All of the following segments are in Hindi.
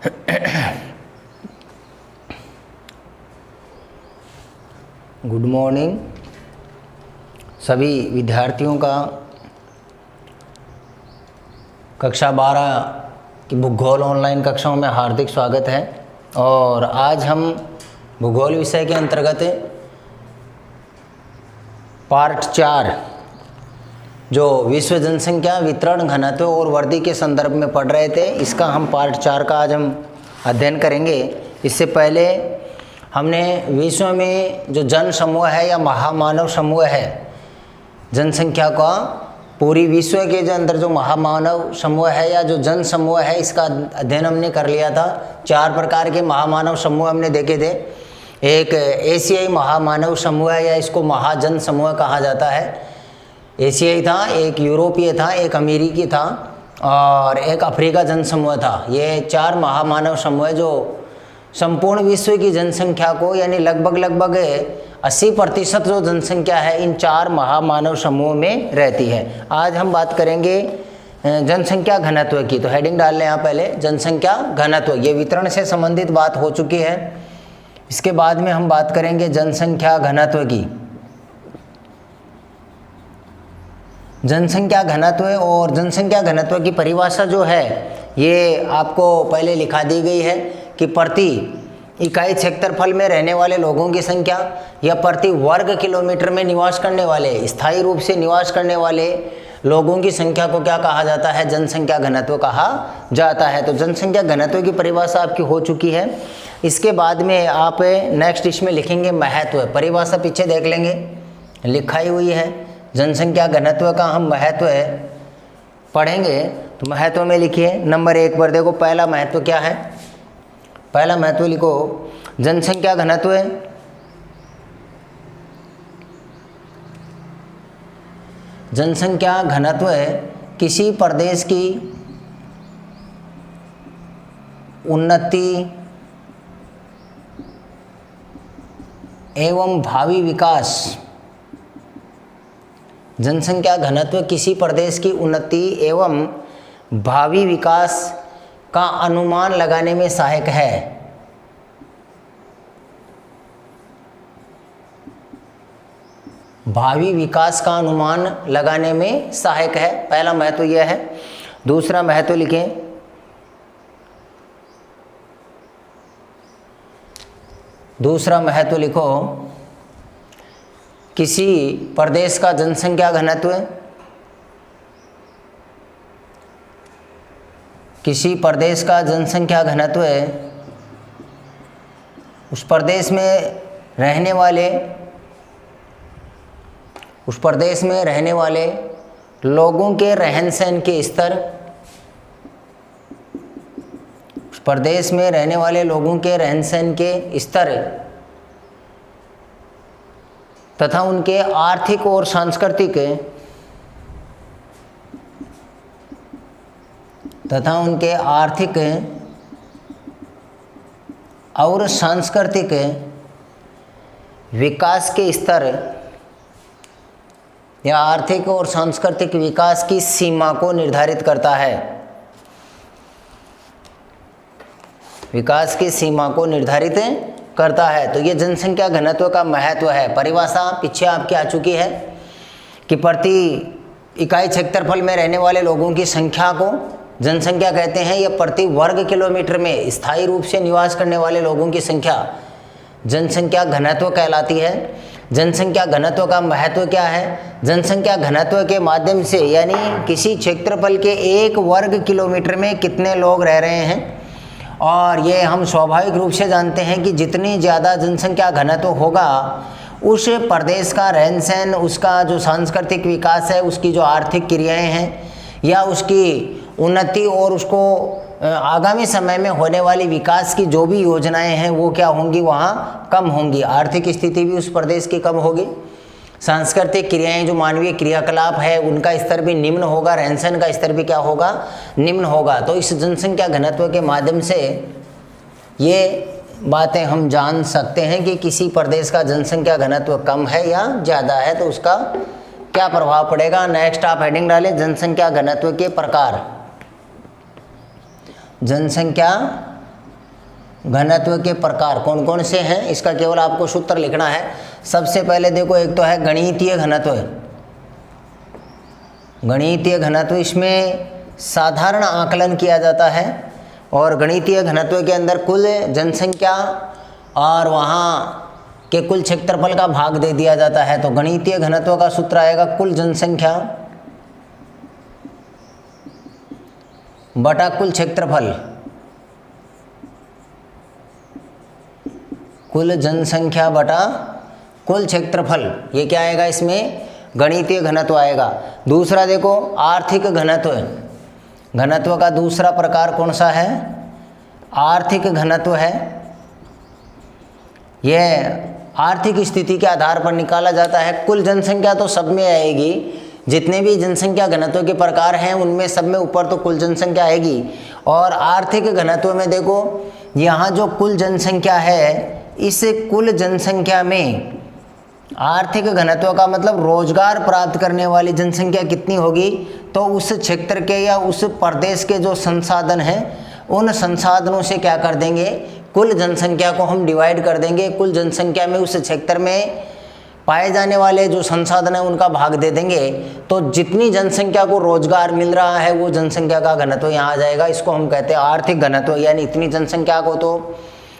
गुड मॉर्निंग सभी विद्यार्थियों का कक्षा 12 की भूगोल ऑनलाइन कक्षाओं में हार्दिक स्वागत है। और आज हम भूगोल विषय के अंतर्गत पार्ट 4 जो विश्व जनसंख्या वितरण घनत्व और वृद्धि के संदर्भ में पढ़ रहे थे, इसका हम पार्ट 4 का आज हम अध्ययन करेंगे। इससे पहले हमने विश्व में जो जन समूह है या महामानव समूह है, जनसंख्या का पूरी विश्व के जो अंदर जो महामानव समूह है या जो जन समूह है, इसका अध्ययन हमने कर लिया था। 4 प्रकार के महामानव समूह हमने देखे थे। एक एशियाई महामानव समूह है या इसको महाजन समूह कहा जाता है। एशियाई था, एक यूरोपीय था, एक अमेरिकी था और एक अफ्रीका जन समूह था। ये 4 महामानव समूह जो संपूर्ण विश्व की जनसंख्या को यानी लगभग 80% जो जनसंख्या है इन 4 महामानव समूह में रहती है। आज हम बात करेंगे जनसंख्या घनत्व की। तो हेडिंग डाल लें यहाँ पहले, जनसंख्या घनत्व। ये वितरण से संबंधित बात हो चुकी है। इसके बाद में हम बात करेंगे जनसंख्या घनत्व की। जनसंख्या घनत्व और जनसंख्या घनत्व की परिभाषा जो है ये आपको पहले लिखा दी गई है कि प्रति इकाई क्षेत्रफल में रहने वाले लोगों की संख्या या प्रति वर्ग किलोमीटर में निवास करने वाले, स्थायी रूप से निवास करने वाले लोगों की संख्या को क्या कहा जाता है? जनसंख्या घनत्व कहा जाता है। तो जनसंख्या घनत्व की परिभाषा आपकी हो चुकी है। इसके बाद में आप नेक्स्ट इसमें लिखेंगे महत्व। परिभाषा पीछे देख लेंगे, लिखाई हुई है। जनसंख्या घनत्व का हम महत्व पढ़ेंगे। तो महत्व में लिखिए नंबर 1 पर देखो, पहला महत्व क्या है? पहला महत्व लिखो, जनसंख्या घनत्व जनसंख्या घनत्व किसी प्रदेश की उन्नति एवं भावी विकास। जनसंख्या घनत्व किसी प्रदेश की उन्नति एवं भावी विकास का अनुमान लगाने में सहायक है। भावी विकास का अनुमान लगाने में सहायक है। पहला महत्व यह है। दूसरा महत्व लिखें, दूसरा महत्व लिखो, किसी प्रदेश का जनसंख्या घनत्व किसी प्रदेश का जनसंख्या घनत्व उस प्रदेश में रहने वाले लोगों के रहन सहन के स्तर, उस प्रदेश में रहने वाले लोगों के रहन सहन के स्तर तथा उनके आर्थिक और सांस्कृतिक विकास के स्तर या आर्थिक और सांस्कृतिक विकास की सीमा को निर्धारित करता है। विकास की सीमा को निर्धारित करता है। तो ये जनसंख्या घनत्व का महत्व है। परिभाषा पीछे आपकी आ चुकी है कि प्रति इकाई क्षेत्रफल में रहने वाले लोगों की संख्या को जनसंख्या कहते हैं। या प्रति वर्ग किलोमीटर में स्थायी रूप से निवास करने वाले लोगों की संख्या जनसंख्या घनत्व कहलाती है। जनसंख्या घनत्व का महत्व क्या है? जनसंख्या घनत्व के माध्यम से यानी किसी क्षेत्रफल के 1 वर्ग किलोमीटर में कितने लोग रह रहे हैं, और ये हम स्वाभाविक रूप से जानते हैं कि जितनी ज़्यादा जनसंख्या घनत्व होगा उस प्रदेश का रहन सहन, उसका जो सांस्कृतिक विकास है, उसकी जो आर्थिक क्रियाएं हैं या उसकी उन्नति और उसको आगामी समय में होने वाली विकास की जो भी योजनाएं हैं वो क्या होंगी? वहाँ कम होंगी। आर्थिक स्थिति भी उस प्रदेश की कम होगी। सांस्कृतिक क्रियाएं, जो मानवीय क्रियाकलाप है, उनका स्तर भी निम्न होगा। रहन सहन का स्तर भी क्या होगा? निम्न होगा। तो इस जनसंख्या घनत्व के माध्यम से ये बातें हम जान सकते हैं कि किसी प्रदेश का जनसंख्या घनत्व कम है या ज़्यादा है, तो उसका क्या प्रभाव पड़ेगा। नेक्स्ट आप हेडिंग डालें, जनसंख्या घनत्व के प्रकार। जनसंख्या घनत्व के प्रकार कौन कौन से हैं, इसका केवल आपको सूत्र लिखना है। सबसे पहले देखो, एक तो है गणितीय घनत्व। गणितीय घनत्व, इसमें साधारण आकलन किया जाता है और गणितीय घनत्व के अंदर कुल जनसंख्या और वहाँ के कुल क्षेत्रफल का भाग दे दिया जाता है। तो गणितीय घनत्व का सूत्र आएगा कुल जनसंख्या बटा कुल क्षेत्रफल। कुल जनसंख्या बटा कुल क्षेत्रफल, ये क्या आएगा, इसमें गणितीय घनत्व आएगा। दूसरा देखो आर्थिक घनत्व। घनत्व का दूसरा प्रकार कौन सा है, आर्थिक घनत्व है। यह आर्थिक स्थिति के आधार पर निकाला जाता है। कुल जनसंख्या तो सब में आएगी, जितने भी जनसंख्या घनत्व के प्रकार हैं उनमें सब में ऊपर तो कुल जनसंख्या आएगी। और आर्थिक घनत्व में देखो, यहाँ जो कुल जनसंख्या है, इस कुल जनसंख्या में आर्थिक घनत्व का मतलब रोजगार प्राप्त करने वाली जनसंख्या कितनी होगी, तो उस क्षेत्र के या उस प्रदेश के जो संसाधन हैं उन संसाधनों से क्या कर देंगे, कुल जनसंख्या को हम डिवाइड कर देंगे। कुल जनसंख्या में उस क्षेत्र में पाए जाने वाले जो संसाधन हैं उनका भाग दे देंगे। तो जितनी जनसंख्या को रोजगार मिल रहा है वो जनसंख्या का घनत्व यहाँ आ जाएगा। इसको हम कहते हैं आर्थिक घनत्व, यानी इतनी जनसंख्या को तो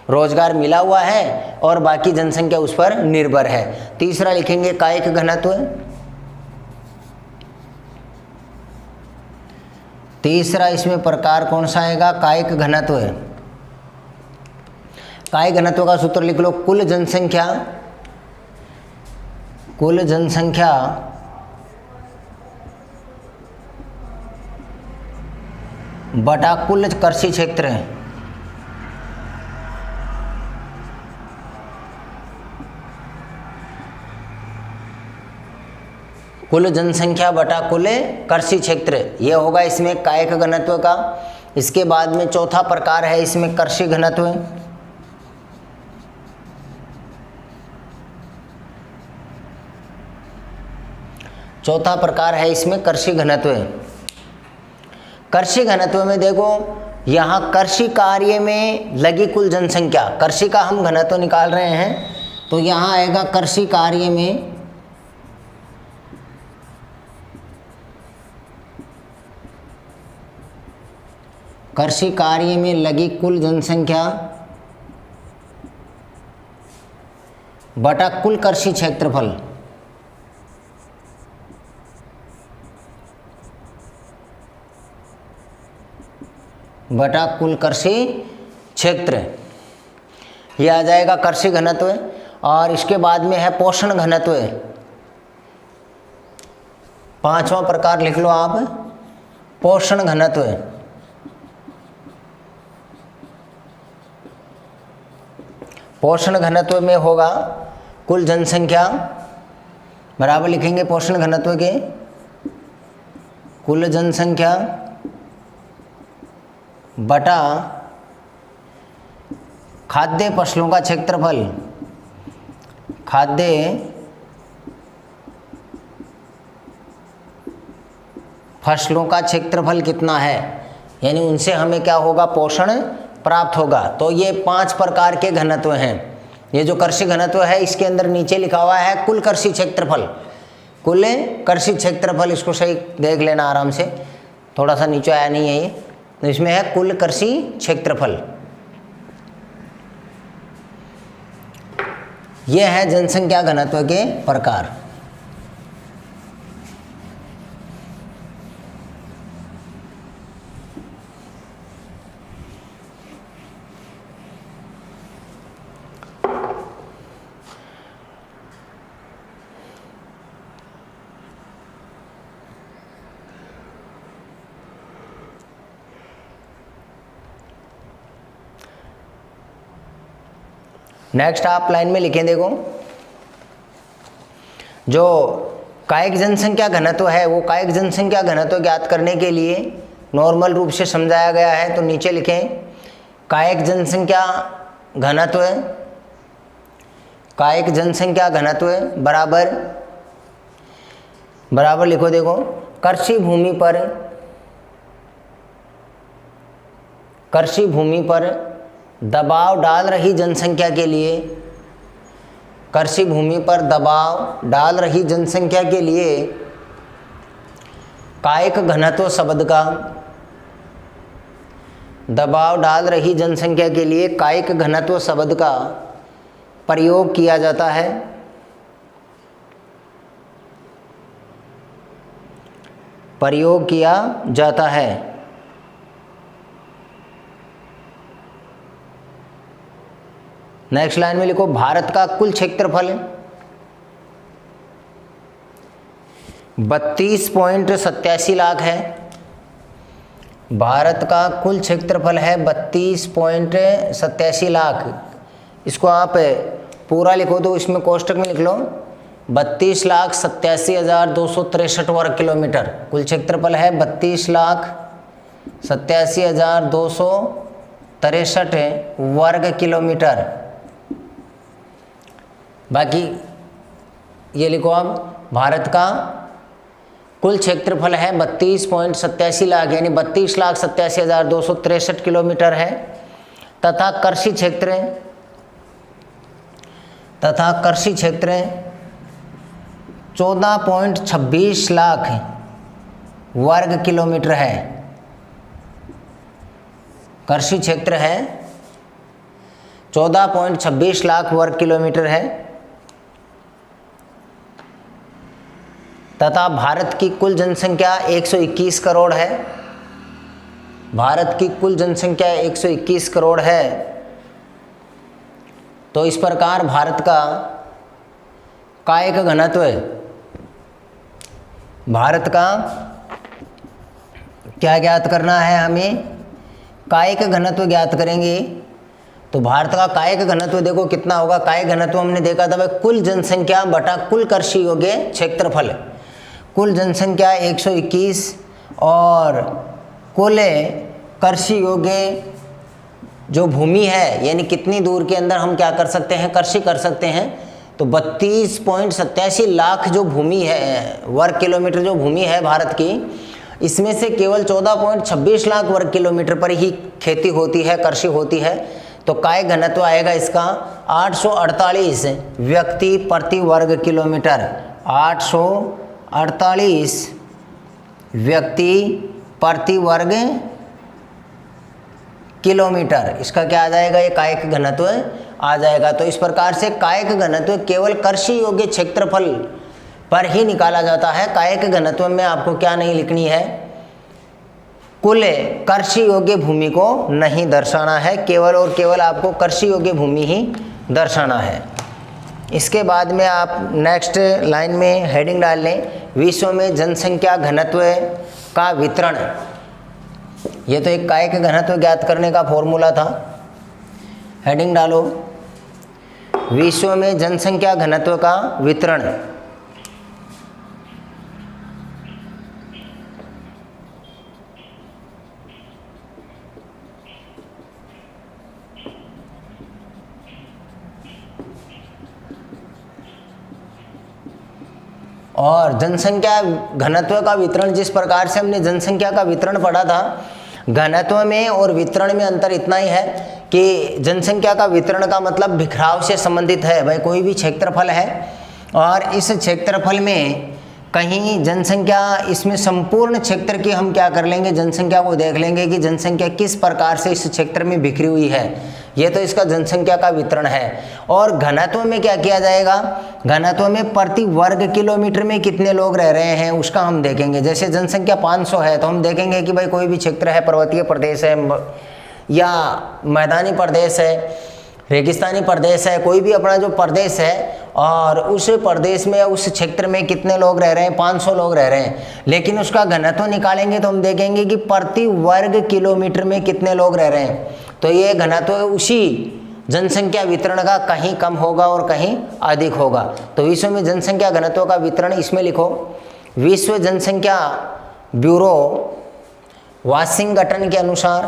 रोजगार मिला हुआ है और बाकी जनसंख्या उस पर निर्भर है। तीसरा लिखेंगे कायिक घनत्व। तीसरा इसमें प्रकार कौन सा आएगा, कायिक घनत्व। कायिक घनत्व का सूत्र लिख लो, कुल जनसंख्या, कुल जनसंख्या बटा कुल कृषि क्षेत्र। कुल जनसंख्या बटा कुल कृषि क्षेत्र, यह होगा इसमें कायिक घनत्व का। इसके बाद में चौथा प्रकार है इसमें कृषि घनत्व। चौथा प्रकार है इसमें कृषि घनत्व। कृषि घनत्व में देखो, यहाँ कृषि कार्य में लगी कुल जनसंख्या, कृषि का हम घनत्व निकाल रहे हैं, तो यहाँ आएगा कृषि कार्य में कृषि कार्य में लगी कुल जनसंख्या बटा कुल कृषि क्षेत्रफल। बटा कुल कृषि क्षेत्र, ये आ जाएगा कृषि घनत्व। और इसके बाद में है पोषण घनत्व। पांचवा प्रकार लिख लो आप, पोषण घनत्व। पोषण घनत्व में होगा कुल जनसंख्या बराबर लिखेंगे पोषण घनत्व के कुल जनसंख्या बटा खाद्य फसलों का क्षेत्रफल। खाद्य फसलों का क्षेत्रफल कितना है, यानी उनसे हमें क्या होगा, पोषण प्राप्त होगा। तो ये 5 प्रकार के घनत्व हैं। ये जो कृषि घनत्व है इसके अंदर नीचे लिखा हुआ है कुल कृषि क्षेत्रफल। कुल कृषि क्षेत्रफल, इसको सही देख लेना आराम से, थोड़ा सा नीचे आया नहीं है ये, तो इसमें है कुल कृषि क्षेत्रफल। ये है जनसंख्या घनत्व के प्रकार। नेक्स्ट आप लाइन में लिखें, देखो जो कायिक जनसंख्या घनत्व है वो कायिक जनसंख्या घनत्व ज्ञात करने के लिए नॉर्मल रूप से समझाया गया है। तो नीचे लिखें कायिक जनसंख्या घनत्व, कायिक जनसंख्या घनत्व बराबर बराबर लिखो, देखो कृषि भूमि पर दबाव डाल रही जनसंख्या के लिए, कृषि भूमि पर दबाव डाल रही जनसंख्या के लिए कायिक घनत्व शब्द का, दबाव डाल रही जनसंख्या के लिए कायिक घनत्व शब्द का प्रयोग किया जाता है। प्रयोग किया जाता है। नेक्स्ट लाइन में लिखो, भारत का कुल क्षेत्रफल 32.87 लाख है। भारत का कुल क्षेत्रफल है 32.87 लाख। इसको आप पूरा लिखो तो इसमें कोष्टक में लिख लो 32,87,263 वर्ग किलोमीटर। कुल क्षेत्रफल है 32,87,263 वर्ग किलोमीटर। बाकी ये लिखो आप, भारत का कुल क्षेत्रफल है 32.87 लाख यानी 32,87,263 किलोमीटर है तथा कृषि क्षेत्र 14.26 लाख वर्ग किलोमीटर है। कृषि क्षेत्र है 14.26 लाख वर्ग किलोमीटर है तथा भारत की कुल जनसंख्या 121 करोड़ है। भारत की कुल जनसंख्या 121 करोड़ है। तो इस प्रकार भारत का कायिक घनत्व, भारत का क्या ज्ञात करना है हमें, कायिक घनत्व ज्ञात करेंगे। तो भारत का कायिक घनत्व देखो कितना होगा। कायिक घनत्व हमने देखा था भाई कुल जनसंख्या बटा कुल कृषि योग्य क्षेत्रफल। कुल जनसंख्या 121 और कुल कृषि योग्य जो भूमि है यानी कितनी दूर के अंदर हम क्या कर सकते हैं, कृषि कर सकते हैं। तो 32.87 लाख जो भूमि है, वर्ग किलोमीटर जो भूमि है भारत की, इसमें से केवल 14.26 लाख वर्ग किलोमीटर पर ही खेती होती है, कृषि होती है। तो कायिक घनत्व आएगा इसका 848 व्यक्ति प्रति वर्ग किलोमीटर। 848 व्यक्ति प्रति वर्ग किलोमीटर, इसका क्या आ जाएगा, ये कायिक घनत्व आ जाएगा। तो इस प्रकार से कायिक घनत्व केवल कृषि योग्य क्षेत्रफल पर ही निकाला जाता है। कायिक घनत्व में आपको क्या नहीं लिखनी है, कुल कृषि योग्य भूमि को नहीं दर्शाना है, केवल और केवल आपको कृषि योग्य भूमि ही दर्शाना है। इसके बाद में आप नेक्स्ट लाइन में हेडिंग डाल लें, विश्व में जनसंख्या घनत्व का वितरण। ये तो एक कायिक घनत्व ज्ञात करने का फॉर्मूला था। हेडिंग डालो, विश्व में जनसंख्या घनत्व का वितरण। और जनसंख्या घनत्व का वितरण, जिस प्रकार से हमने जनसंख्या का वितरण पढ़ा था, घनत्व में और वितरण में अंतर इतना ही है कि जनसंख्या का वितरण का मतलब बिखराव से संबंधित है। भाई कोई भी क्षेत्रफल है और इस क्षेत्रफल में कहीं जनसंख्या, इसमें संपूर्ण क्षेत्र की हम क्या कर लेंगे, जनसंख्या को देख लेंगे कि जनसंख्या किस प्रकार से इस क्षेत्र में बिखरी हुई है। ये तो इसका जनसंख्या का वितरण है। और घनत्व में क्या किया जाएगा, घनत्व में प्रति वर्ग किलोमीटर में कितने लोग रह रहे हैं उसका हम देखेंगे। जैसे जनसंख्या 500 है तो हम देखेंगे कि भाई कोई भी क्षेत्र है, पर्वतीय प्रदेश है या मैदानी प्रदेश है, रेगिस्तानी प्रदेश है, कोई भी अपना जो प्रदेश है, और उस प्रदेश में, उस क्षेत्र में कितने लोग रह रहे हैं, 500 लोग रह रहे हैं। लेकिन उसका घनत्व निकालेंगे तो हम देखेंगे कि प्रति वर्ग किलोमीटर में कितने लोग रह रहे हैं। तो ये घनत्व उसी जनसंख्या वितरण का कहीं कम होगा और कहीं अधिक होगा। तो विश्व में जनसंख्या घनत्व का वितरण इसमें लिखो, विश्व जनसंख्या ब्यूरो वाशिंगटन के अनुसार,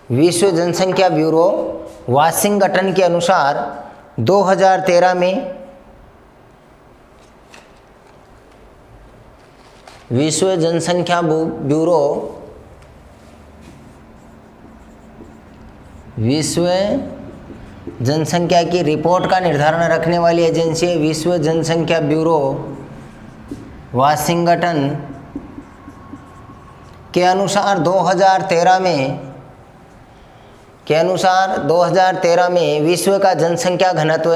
विश्व जनसंख्या ब्यूरो वाशिंगटन के अनुसार 2013 में विश्व जनसंख्या ब्यूरो विश्व जनसंख्या की रिपोर्ट का निर्धारण रखने वाली एजेंसी है विश्व जनसंख्या ब्यूरो वाशिंगटन के अनुसार 2013 में विश्व का जनसंख्या घनत्व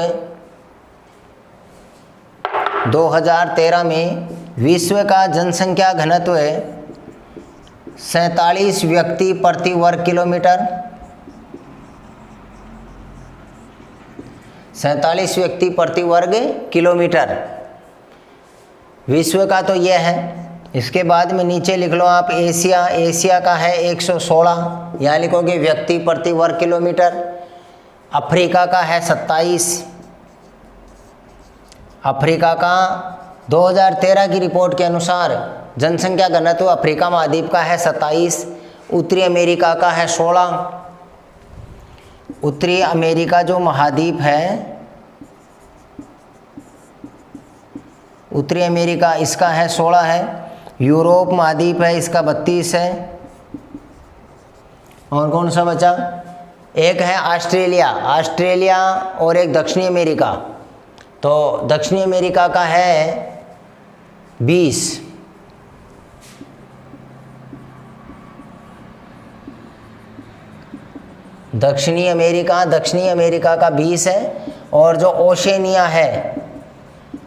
2013 में विश्व का जनसंख्या घनत्व 47 व्यक्ति प्रति वर्ग किलोमीटर 47 व्यक्ति प्रति वर्ग किलोमीटर विश्व का तो यह है। इसके बाद में नीचे लिख लो आप एशिया का है 116, यहाँ लिखोगे व्यक्ति प्रति वर्ग किलोमीटर। अफ्रीका का है 27, अफ्रीका का 2013 की रिपोर्ट के अनुसार जनसंख्या घनत्व अफ्रीका महाद्वीप का है 27, उत्तरी अमेरिका का है 16। उत्तरी अमेरिका जो महाद्वीप है, उत्तरी अमेरिका इसका है 16 है। यूरोप महाद्वीप है इसका 32 है। और कौन सा बचा? एक है ऑस्ट्रेलिया और एक दक्षिणी अमेरिका। तो दक्षिणी अमेरिका का है 20। दक्षिणी अमेरिका का 20 है। और जो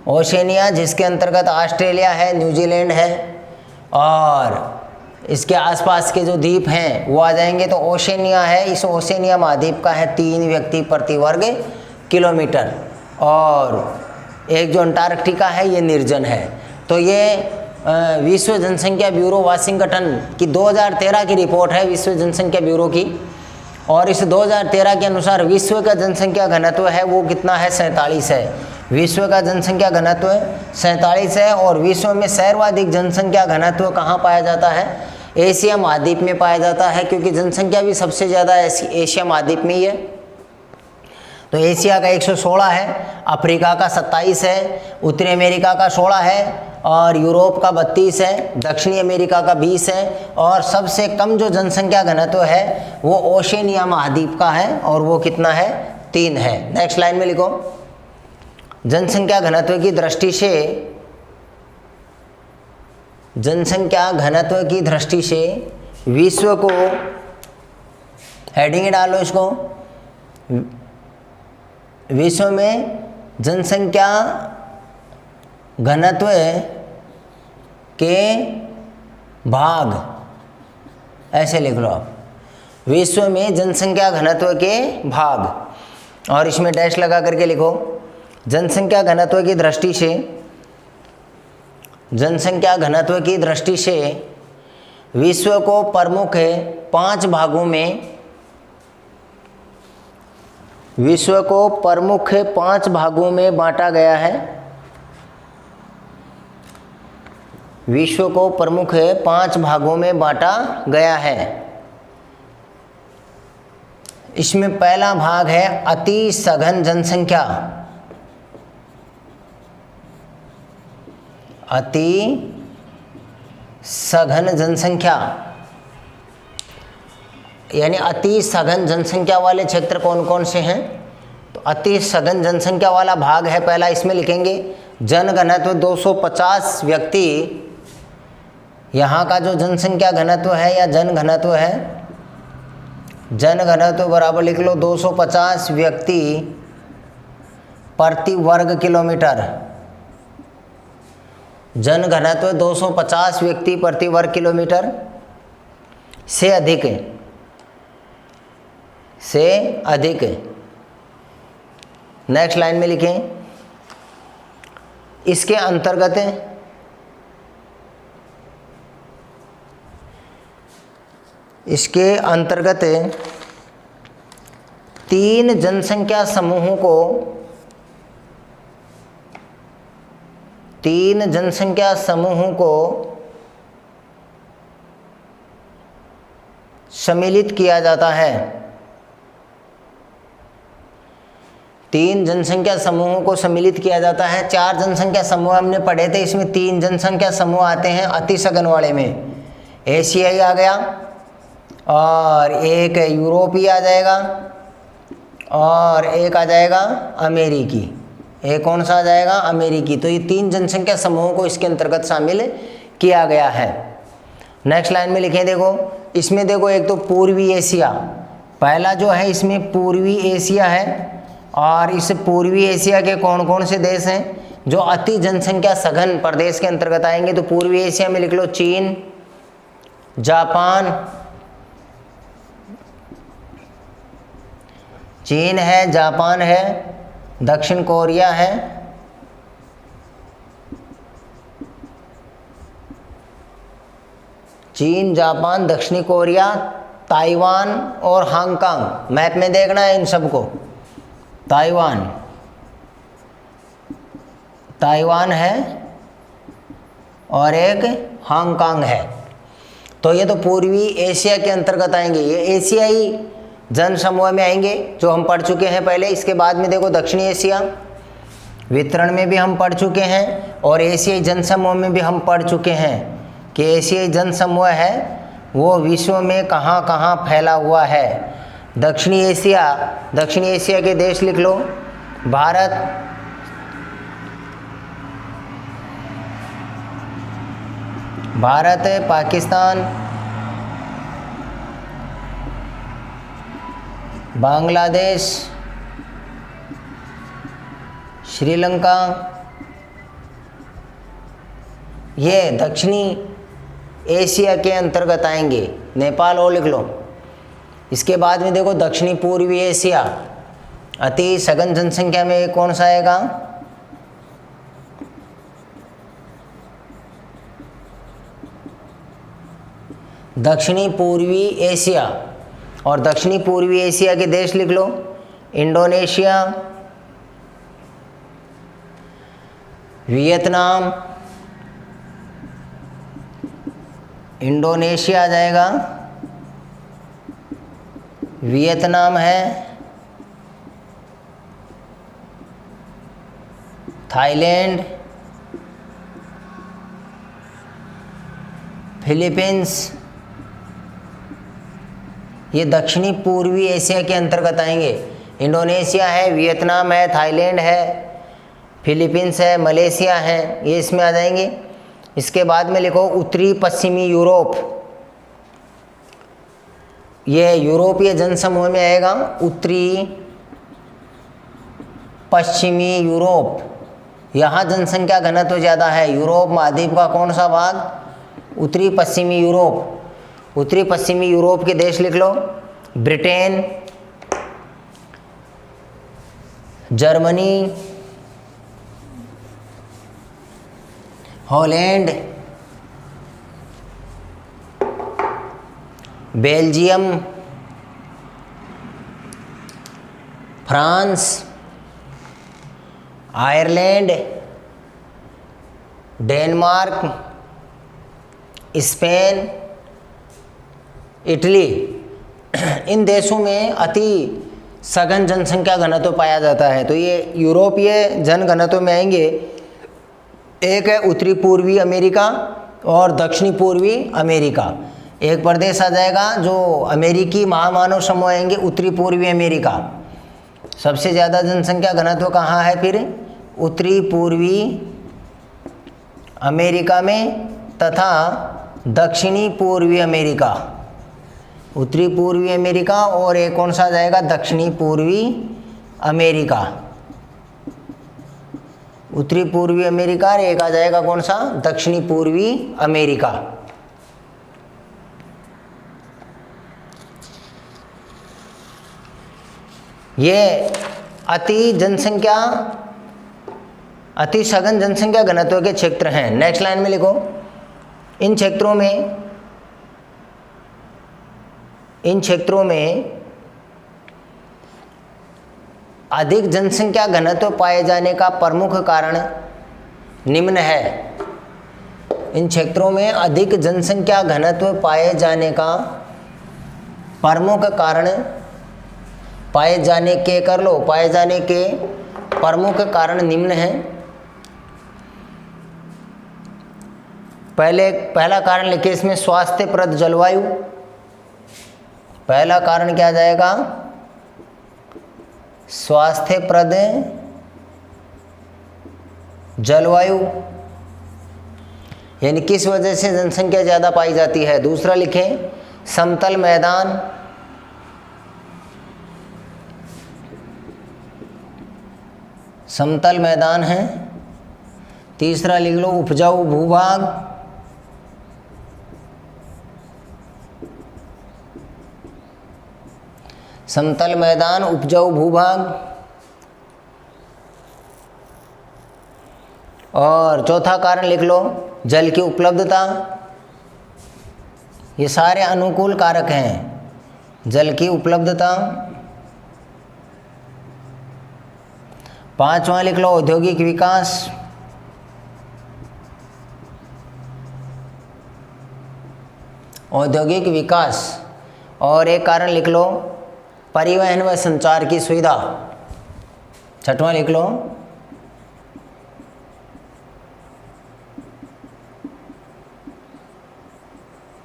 ओशेनिया जिसके अंतर्गत ऑस्ट्रेलिया है, न्यूजीलैंड है और इसके आसपास के जो द्वीप हैं वो आ जाएंगे। तो ओशेनिया है, इस ओशेनिया महाद्वीप का है 3 व्यक्ति प्रति वर्ग किलोमीटर। और एक जो अंटार्कटिका है ये निर्जन है। तो ये विश्व जनसंख्या ब्यूरो वाशिंगटन की 2013 की रिपोर्ट है विश्व जनसंख्या ब्यूरो की। और इस 2013 के अनुसार विश्व का जनसंख्या घनत्व है वो कितना है? 47 है। विश्व का जनसंख्या घनत्व 47 है। और विश्व में सर्वाधिक जनसंख्या घनत्व कहाँ पाया जाता है? एशिया महाद्वीप में पाया जाता है, क्योंकि जनसंख्या भी सबसे ज़्यादा एशिया महाद्वीप में ही है। तो एशिया का 116 है, अफ्रीका का 27 है, उत्तरी अमेरिका का 16 है और यूरोप का 32 है, दक्षिणी अमेरिका का 20 है। और सबसे कम जो जनसंख्या घनत्व है वो ओशेनिया महाद्वीप का है और वो कितना है? 3 है। नेक्स्ट लाइन में लिखो, जनसंख्या घनत्व की दृष्टि से विश्व को, हेडिंग डालो इसको, विश्व में जनसंख्या घनत्व के भाग, ऐसे लिख लो आप, विश्व में जनसंख्या घनत्व के भाग। और इसमें डैश लगा करके लिखो, जनसंख्या घनत्व की दृष्टि से विश्व को प्रमुख 5 भागों में बांटा गया है। विश्व को प्रमुख 5 भागों में बांटा गया है। इसमें पहला भाग है अति सघन जनसंख्या। अति सघन जनसंख्या यानी अति सघन जनसंख्या वाले क्षेत्र कौन कौन से हैं? तो अति सघन जनसंख्या वाला भाग है पहला, इसमें लिखेंगे जनघनत्व 250 व्यक्ति। यहाँ का जो जनसंख्या घनत्व है या जनघनत्व है, जनघनत्व बराबर लिख लो 250 व्यक्ति प्रति वर्ग किलोमीटर। जनघनत्व 250 व्यक्ति प्रति वर्ग किलोमीटर से अधिक नेक्स्ट लाइन में लिखें, इसके अंतर्गत तीन जनसंख्या समूहों को सम्मिलित किया जाता है। 3 जनसंख्या समूहों को सम्मिलित किया जाता है। 4 जनसंख्या समूह हमने पढ़े थे, इसमें 3 जनसंख्या समूह आते हैं अति सघन वाले में। एशियाई आ गया और एक यूरोपीय आ जाएगा और एक आ जाएगा अमेरिकी। एक कौन सा आ जाएगा? अमेरिकी। तो ये 3 जनसंख्या समूहों को इसके अंतर्गत शामिल किया गया है। नेक्स्ट लाइन में लिखें, देखो इसमें देखो एक तो पूर्वी एशिया, पहला जो है इसमें पूर्वी एशिया है, और इस पूर्वी एशिया के कौन कौन से देश हैं जो अति जनसंख्या सघन प्रदेश के अंतर्गत आएंगे? तो पूर्वी एशिया में लिख लो चीन, जापान, चीन है, जापान है, दक्षिण कोरिया है, चीन, जापान, दक्षिणी कोरिया, ताइवान और हांगकांग। मैप में देखना है इन सबको। ताइवान है और एक हांगकांग है। तो ये तो पूर्वी एशिया के अंतर्गत आएंगे, ये एशियाई जन समूह में आएंगे जो हम पढ़ चुके हैं पहले। इसके बाद में देखो दक्षिणी एशिया वितरण में भी हम पढ़ चुके हैं, और एशियाई जन समूह में भी हम पढ़ चुके हैं कि एशियाई जन समूह है वो विश्व में कहाँ कहाँ फैला हुआ है। दक्षिणी एशिया के देश लिख लो, भारत, पाकिस्तान, बांग्लादेश, श्रीलंका, ये दक्षिणी एशिया के अंतर्गत आएंगे। नेपाल और लिख लो। इसके बाद में देखो दक्षिणी पूर्वी एशिया, अति सघन जनसंख्या में एक कौन सा आएगा? दक्षिणी पूर्वी एशिया। और दक्षिणी पूर्वी एशिया के देश लिख लो, इंडोनेशिया, वियतनाम, इंडोनेशिया आ जाएगा, वियतनाम है, थाईलैंड, फिलीपींस, ये दक्षिणी पूर्वी एशिया के अंतर्गत आएंगे। इंडोनेशिया है, वियतनाम है, थाईलैंड है, फिलीपींस है, मलेशिया है, ये इसमें आ जाएंगे। इसके बाद में लिखो उत्तरी पश्चिमी यूरोप, ये यूरोपीय जनसमूह में आएगा। उत्तरी पश्चिमी यूरोप, यहाँ जनसंख्या घनत्व ज़्यादा है। यूरोप महाद्वीप का कौन सा भाग? उत्तरी पश्चिमी यूरोप। उत्तरी पश्चिमी यूरोप के देश लिख लो, Britain, Germany, Holland, Belgium, France, Ireland, Denmark, Spain, Italy. इन देशों में अति सघन जनसंख्या घनत्व पाया जाता है। तो ये यूरोपीय जन घनत्व में आएंगे। एक है उत्तरी पूर्वी अमेरिका और दक्षिणी पूर्वी अमेरिका। एक प्रदेश आ जाएगा जो अमेरिकी महामानव समूह आएंगे, उत्तरी पूर्वी अमेरिका। सबसे ज़्यादा जनसंख्या घनत्व कहाँ है फिर? उत्तरी पूर्वी अमेरिका में तथा दक्षिणी पूर्वी अमेरिका। उत्तरी पूर्वी अमेरिका और एक कौन सा आ जाएगा? दक्षिणी पूर्वी अमेरिका। उत्तरी पूर्वी अमेरिका और एक आ जाएगा कौन सा? दक्षिणी पूर्वी अमेरिका। ये अति सघन जनसंख्या घनत्व के क्षेत्र हैं। नेक्स्ट लाइन में लिखो, इन क्षेत्रों में अधिक जनसंख्या घनत्व पाए जाने का प्रमुख कारण निम्न है। इन क्षेत्रों में अधिक जनसंख्या घनत्व पाए जाने का प्रमुख कारण पाए जाने के प्रमुख कारण निम्न है। पहला कारण लिखिए इसमें, स्वास्थ्यप्रद जलवायु। पहला कारण क्या आ जाएगा? स्वास्थ्यप्रद जलवायु, यानी किस वजह से जनसंख्या ज़्यादा पाई जाती है। दूसरा लिखें समतल मैदान, समतल मैदान है। तीसरा लिख लो उपजाऊ भूभाग, समतल मैदान उपजाऊ भूभाग। और चौथा कारण लिख लो जल की उपलब्धता। ये सारे अनुकूल कारक हैं, जल की उपलब्धता। पांचवा लिख लो औद्योगिक विकास, औद्योगिक विकास। और एक कारण लिख लो परिवहन व संचार की सुविधा। छठवां लिख लो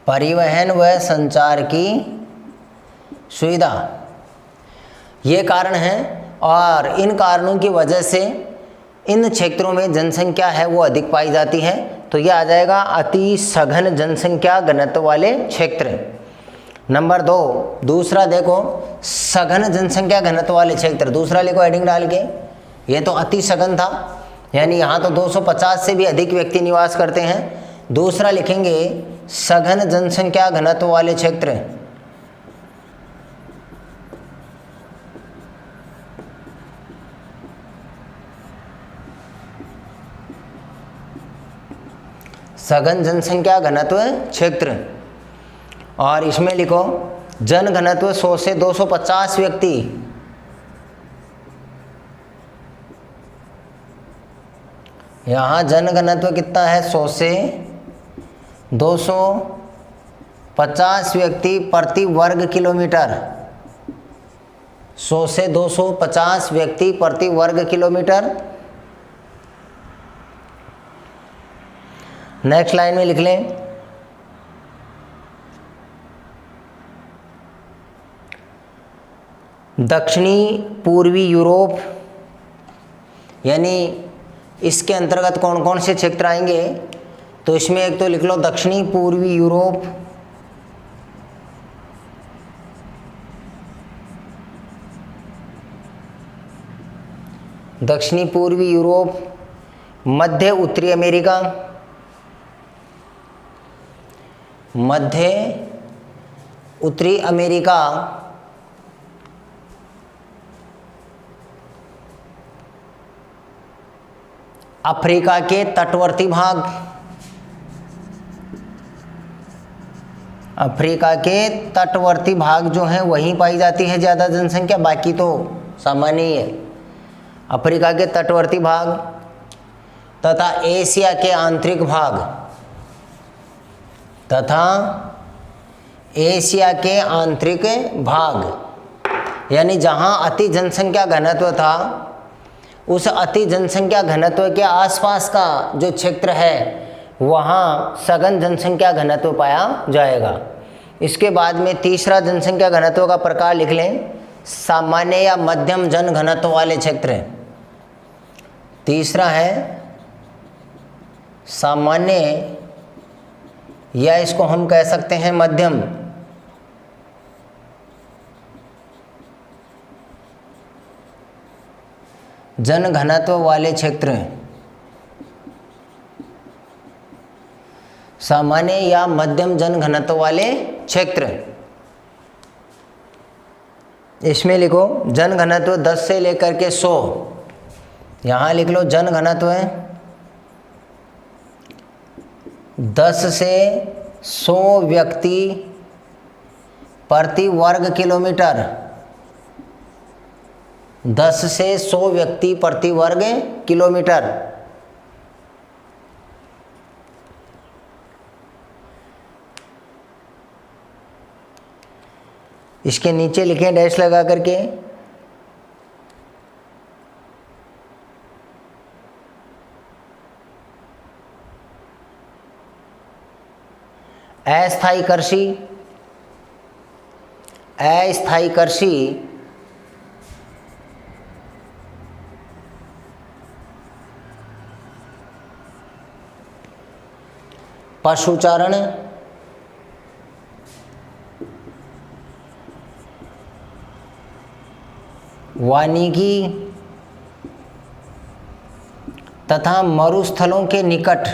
परिवहन व संचार की सुविधा। ये कारण हैं और इन कारणों की वजह से इन क्षेत्रों में जनसंख्या है वो अधिक पाई जाती है। तो ये आ जाएगा अति सघन जनसंख्या घनत्व वाले क्षेत्र। नंबर 2, दूसरा देखो सघन जनसंख्या घनत्व वाले क्षेत्र। दूसरा लिखो हेडिंग डाल के, ये तो अति सघन था, यानी यहाँ तो 250 से भी अधिक व्यक्ति निवास करते हैं। दूसरा लिखेंगे सघन जनसंख्या घनत्व वाले क्षेत्र। सघन जनसंख्या घनत्व क्षेत्र। और इसमें लिखो जन घनत्व 100 से 250 व्यक्ति। यहाँ जन घनत्व कितना है 100 से 250 व्यक्ति प्रति वर्ग किलोमीटर। 100 से 250 व्यक्ति प्रति वर्ग किलोमीटर। नेक्स्ट लाइन में लिख लें दक्षिणी पूर्वी यूरोप, यानी इसके अंतर्गत कौन कौन से क्षेत्र आएंगे। तो इसमें एक तो लिख लो दक्षिणी पूर्वी यूरोप, दक्षिणी पूर्वी यूरोप, मध्य उत्तरी अमेरिका, मध्य उत्तरी अमेरिका, अफ्रीका के तटवर्ती भाग, अफ्रीका के तटवर्ती भाग जो हैं वहीं पाई जाती है ज़्यादा जनसंख्या, बाकी तो सामान्य ही है। अफ्रीका के तटवर्ती भाग तथा एशिया के आंतरिक भाग, तथा एशिया के आंतरिक भाग, यानी जहाँ अति जनसंख्या घनत्व था उस अति जनसंख्या घनत्व के आसपास का जो क्षेत्र है वहाँ सघन जनसंख्या घनत्व पाया जाएगा। इसके बाद में तीसरा जनसंख्या घनत्व का प्रकार लिख लें सामान्य या मध्यम जन घनत्व वाले क्षेत्र। तीसरा है सामान्य या इसको हम कह सकते हैं मध्यम जन घनत्व वाले क्षेत्र। सामान्य या मध्यम जन घनत्व वाले क्षेत्र। इसमें लिखो जन घनत्व 10 से लेकर के 100। यहाँ लिख लो जन घनत्व 10 से 100 व्यक्ति प्रति वर्ग किलोमीटर। 10 से 100 व्यक्ति प्रति वर्ग किलोमीटर। इसके नीचे लिखें डैश लगा करके अस्थायी कृषि। अस्थायी कृषि पशुचारण, वानिकी तथा मरुस्थलों के निकट,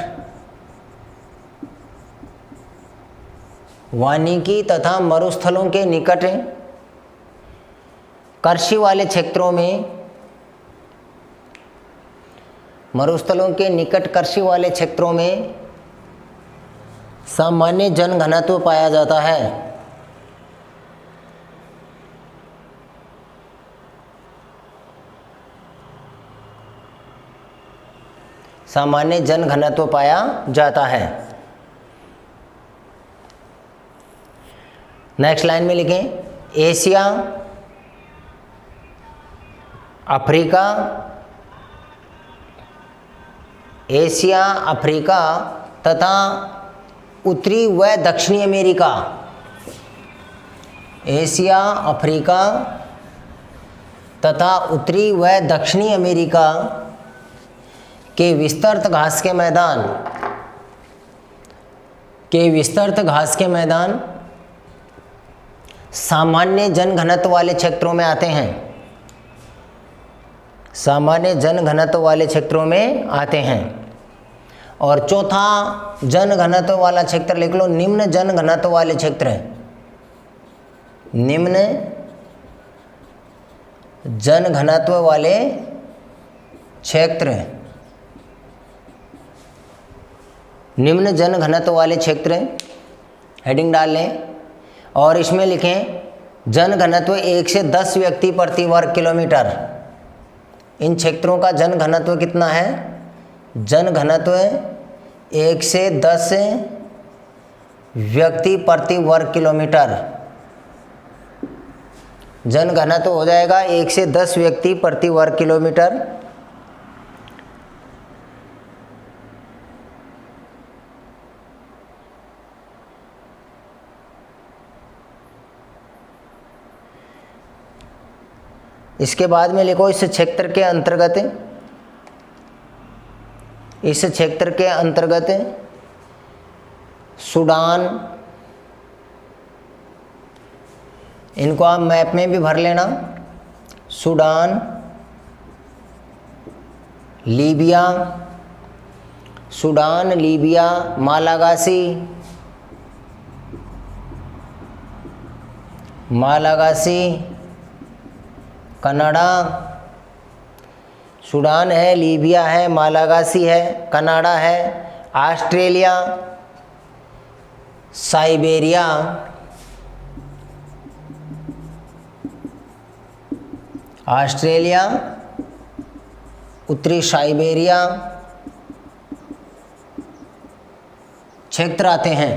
वानिकी तथा मरुस्थलों के निकट कृषि वाले क्षेत्रों में, मरुस्थलों के निकट कृषि वाले क्षेत्रों में सामान्य जनघनत्व पाया जाता है। सामान्य जनघनत्व पाया जाता है। नेक्स्ट लाइन में लिखें, एशिया, अफ्रीका, एशिया, अफ्रीका तथा उत्तरी व दक्षिणी अमेरिका, एशिया, अफ्रीका तथा उत्तरी व दक्षिणी अमेरिका के विस्तृत घास के मैदान, सामान्य जनघनत्व वाले क्षेत्रों में आते हैं, सामान्य जनघनत्व वाले क्षेत्रों में आते हैं। और चौथा जनघनत्व वाला क्षेत्र लिख लो, निम्न जनघनत्व वाले क्षेत्र, निम्न जनघनत्व वाले क्षेत्र, निम्न जनघनत्व वाले क्षेत्र हेडिंग डाल लें और इसमें लिखें जनघनत्व 1 से 10 व्यक्ति प्रति वर्ग किलोमीटर। इन क्षेत्रों का जनघनत्व कितना है? जनघनत्व 1 से 10 व्यक्ति प्रति वर्ग किलोमीटर। जनघनत्व हो जाएगा 1 से 10 व्यक्ति प्रति वर्ग किलोमीटर। इसके बाद में लिखो इस क्षेत्र के अंतर्गत, इस क्षेत्र के अंतर्गत सूडान, इनको आप मैप में भी भर लेना, Sudan, Libya, Sudan, Libya, Malagasy, Canada, Sudan है, लीबिया है, मालागासी है, कनाडा है, ऑस्ट्रेलिया, साइबेरिया, ऑस्ट्रेलिया, उत्तरी साइबेरिया क्षेत्र आते हैं।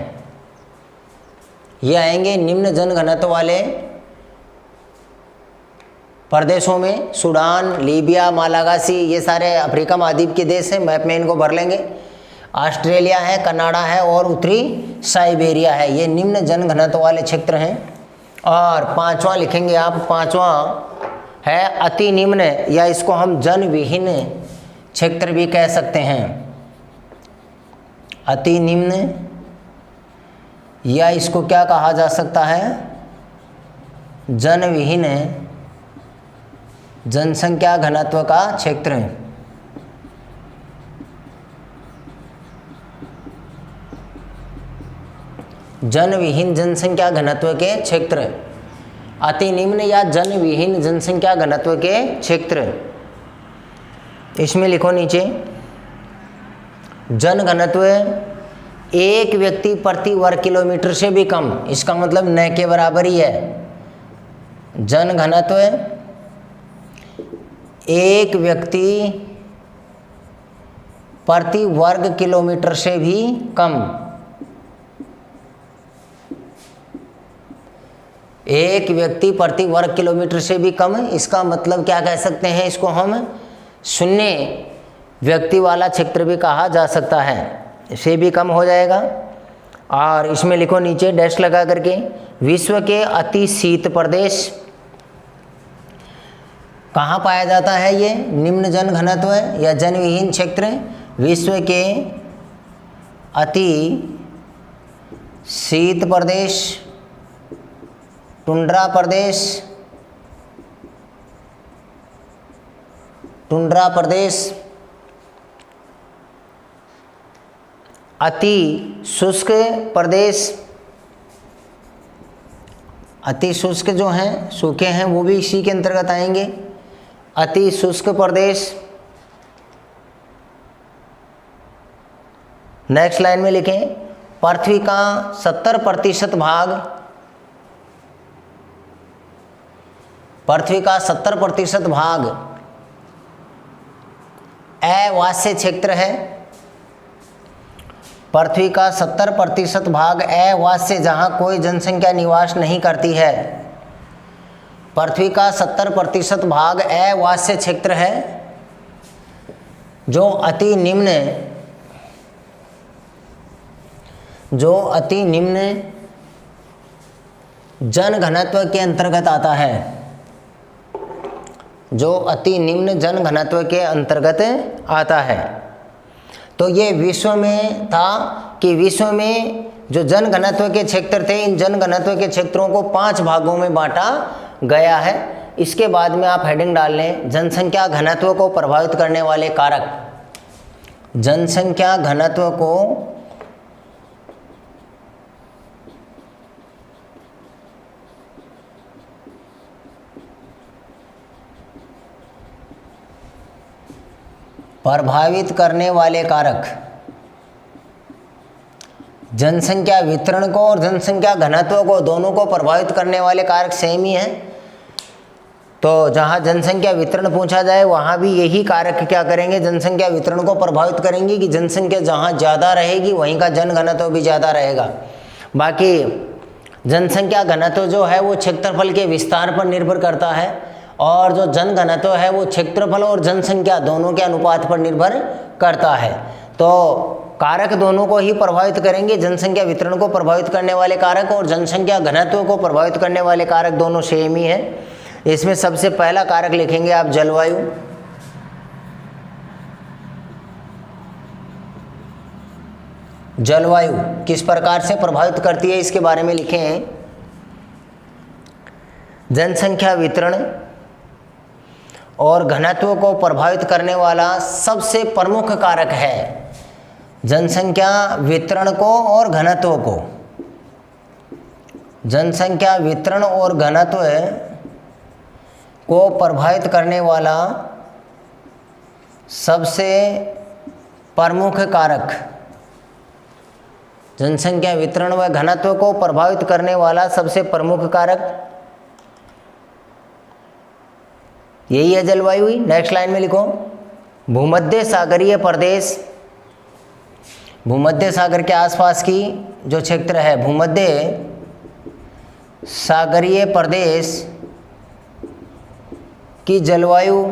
ये आएंगे निम्न जनघनत्व वाले प्रदेशों में। सूडान, लीबिया, मालागासी, ये सारे अफ्रीका महाद्वीप के देश हैं, मैप में इनको भर लेंगे। ऑस्ट्रेलिया है, कनाडा है और उत्तरी साइबेरिया है, ये निम्न जनघनत्व वाले क्षेत्र हैं। और पांचवा लिखेंगे आप, पांचवा है अति निम्न, या इसको हम जनविहीन क्षेत्र भी कह सकते हैं। अति निम्न, या इसको क्या कहा जा सकता है? जनविहीन जनसंख्या घनत्व का क्षेत्र है। जनविहीन जनसंख्या घनत्व के क्षेत्र, अति निम्न या जनविहीन जनसंख्या घनत्व के क्षेत्र। इसमें लिखो नीचे, जन घनत्व 1 व्यक्ति प्रति वर्ग किलोमीटर से भी कम, इसका मतलब न के बराबर ही है। जन घनत्व 1 व्यक्ति प्रति वर्ग किलोमीटर से भी कम, 1 व्यक्ति प्रति वर्ग किलोमीटर से भी कम, इसका मतलब क्या कह सकते हैं? इसको हम शून्य व्यक्ति वाला क्षेत्र भी कहा जा सकता है, इससे भी कम हो जाएगा। और इसमें लिखो नीचे डैश लगा करके, विश्व के अति शीत प्रदेश कहाँ पाया जाता है? ये निम्न जन घनत्व या जनविहीन क्षेत्र विश्व के अति शीत प्रदेश, टुंड्रा प्रदेश, टुंड्रा प्रदेश, अति शुष्क प्रदेश, अति शुष्क जो हैं सूखे हैं वो भी इसी के अंतर्गत आएंगे, अति शुष्क प्रदेश। नेक्स्ट लाइन में लिखें पृथ्वी का 70% भाग, पृथ्वी का 70% भाग अवास्य क्षेत्र है। पृथ्वी का 70% भाग अवास्य, जहाँ कोई जनसंख्या निवास नहीं करती है। पृथ्वी का 70% भाग अवास्य क्षेत्र है जो अति निम्न जन घनत्व के अंतर्गत आता है, जो अति निम्न जन घनत्व के अंतर्गत आता है। तो ये विश्व में था कि विश्व में जो जन घनत्व के क्षेत्र थे, इन जन घनत्व के क्षेत्रों को 5 भागों में बांटा गया है। इसके बाद में आप हेडिंग डाल लें जनसंख्या घनत्व को प्रभावित करने वाले कारक। जनसंख्या घनत्व को प्रभावित करने वाले कारक। जनसंख्या वितरण को और जनसंख्या घनत्व को दोनों को प्रभावित करने वाले कारक सेम ही हैं। तो जहाँ जनसंख्या वितरण पूछा जाए वहाँ भी यही कारक क्या करेंगे, जनसंख्या वितरण को प्रभावित करेंगे कि जनसंख्या जहाँ ज़्यादा रहेगी वहीं का जन घनत्व भी ज़्यादा रहेगा। बाकी जनसंख्या घनत्व जो है वो क्षेत्रफल के विस्तार पर निर्भर करता है और जो जन घनत्व है वो क्षेत्रफल और जनसंख्या दोनों के अनुपात पर निर्भर करता है। तो कारक दोनों को ही प्रभावित करेंगे, जनसंख्या वितरण को प्रभावित करने वाले कारक और जनसंख्या घनत्व को प्रभावित करने वाले कारक दोनों सेम ही हैं। इसमें सबसे पहला कारक लिखेंगे आप जलवायु। जलवायु किस प्रकार से प्रभावित करती है इसके बारे में लिखे हैं। जनसंख्या वितरण और घनत्व को प्रभावित करने वाला सबसे प्रमुख कारक है। जनसंख्या वितरण को और घनत्व को, जनसंख्या वितरण और घनत्व को प्रभावित करने वाला सबसे प्रमुख कारक, जनसंख्या वितरण व घनत्व को प्रभावित करने वाला सबसे प्रमुख कारक यही है जलवायु ही। नेक्स्ट लाइन में लिखो भूमध्य सागरीय प्रदेश, भूमध्य सागर के आसपास की जो क्षेत्र है भूमध्य सागरीय प्रदेश की जलवायु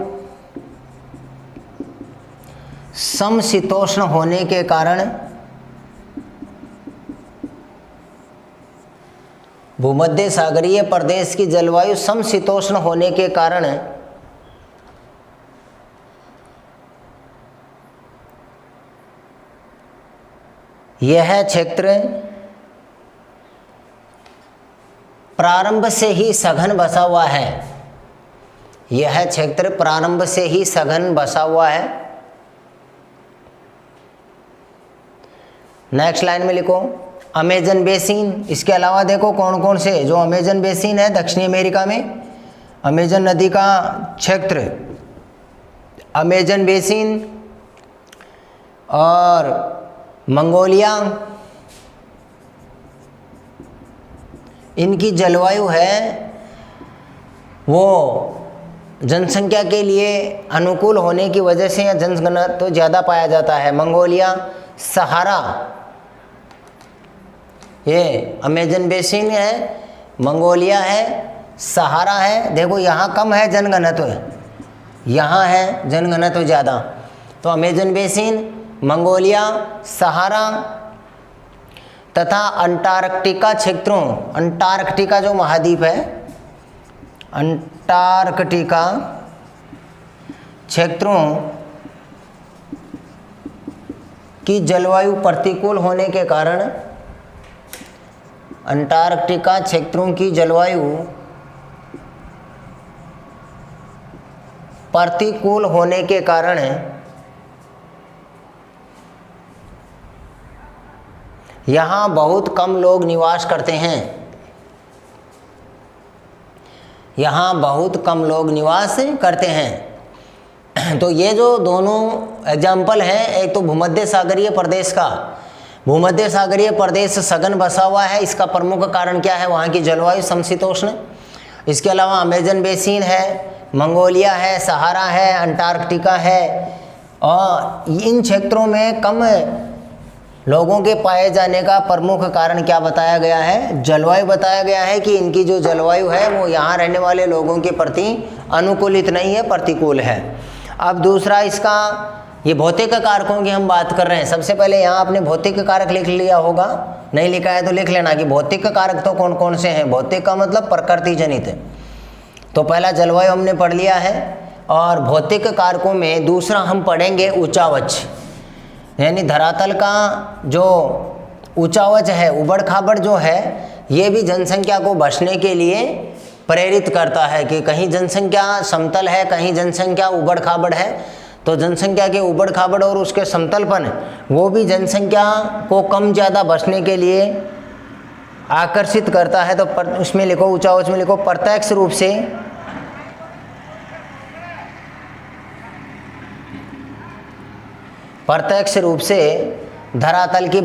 समशीतोष्ण होने के कारण, भूमध्य सागरीय प्रदेश की जलवायु समशीतोष्ण होने के कारण यह क्षेत्र प्रारंभ से ही सघन बसा हुआ है। यह क्षेत्र प्रारंभ से ही सघन बसा हुआ है। नेक्स्ट लाइन में लिखो अमेजन बेसिन। इसके अलावा देखो कौन कौन से, जो अमेजन बेसिन है दक्षिणी अमेरिका में, अमेजन नदी का क्षेत्र, अमेजन बेसिन और मंगोलिया, इनकी जलवायु है वो जनसंख्या के लिए अनुकूल होने की वजह से या जनघनत्व तो ज़्यादा पाया जाता है। मंगोलिया, सहारा, ये अमेजन बेसिन है, मंगोलिया है, सहारा है। देखो यहाँ कम है जनघनत्व, यहाँ है जनघनत्व ज़्यादा। तो अमेजन बेसिन, मंगोलिया, सहारा तथा अंटार्कटिका क्षेत्रों, अंटार्कटिका जो महाद्वीप है, अंटार्कटिका क्षेत्रों की जलवायु प्रतिकूल होने के कारण अंटार्कटिका क्षेत्रों की जलवायु प्रतिकूल होने के कारण यहाँ बहुत कम लोग निवास करते हैं। यहाँ बहुत कम लोग निवास करते हैं। तो ये जो दोनों एग्जाम्पल हैं, एक तो भूमध्य सागरीय प्रदेश का, भूमध्य सागरीय प्रदेश सघन बसा हुआ है, इसका प्रमुख कारण क्या है? वहाँ की जलवायु समशीतोष्ण। इसके अलावा अमेजन बेसिन है, मंगोलिया है, सहारा है, अंटार्कटिका है, और इन क्षेत्रों में कम लोगों के पाए जाने का प्रमुख कारण क्या बताया गया है? जलवायु बताया गया है कि इनकी जो जलवायु है वो यहाँ रहने वाले लोगों के प्रति अनुकूलित नहीं है, प्रतिकूल है। अब दूसरा इसका, ये भौतिक कारकों की हम बात कर रहे हैं। सबसे पहले यहाँ आपने भौतिक कारक लिख लिया होगा, नहीं लिखा है तो लिख लेना कि भौतिक कारक तो कौन कौन से हैं। भौतिक का मतलब प्रकृति जनित है। तो पहला जलवायु हमने पढ़ लिया है, और भौतिक कारकों में दूसरा हम पढ़ेंगे उचावच, यानी धरातल का जो उचावच है, उबड़ खाबड़ जो है, ये भी जनसंख्या को बढ़ने के लिए प्रेरित करता है कि कहीं जनसंख्या समतल है, कहीं जनसंख्या उबड़ खाबड़ है। तो जनसंख्या के उबड़ खाबड़ और उसके समतलपन, वो भी जनसंख्या को कम ज़्यादा बढ़ने के लिए आकर्षित करता है। तो उसमें लिखो, उचावच में लिखो, प्रत्यक्ष रूप से धरातल की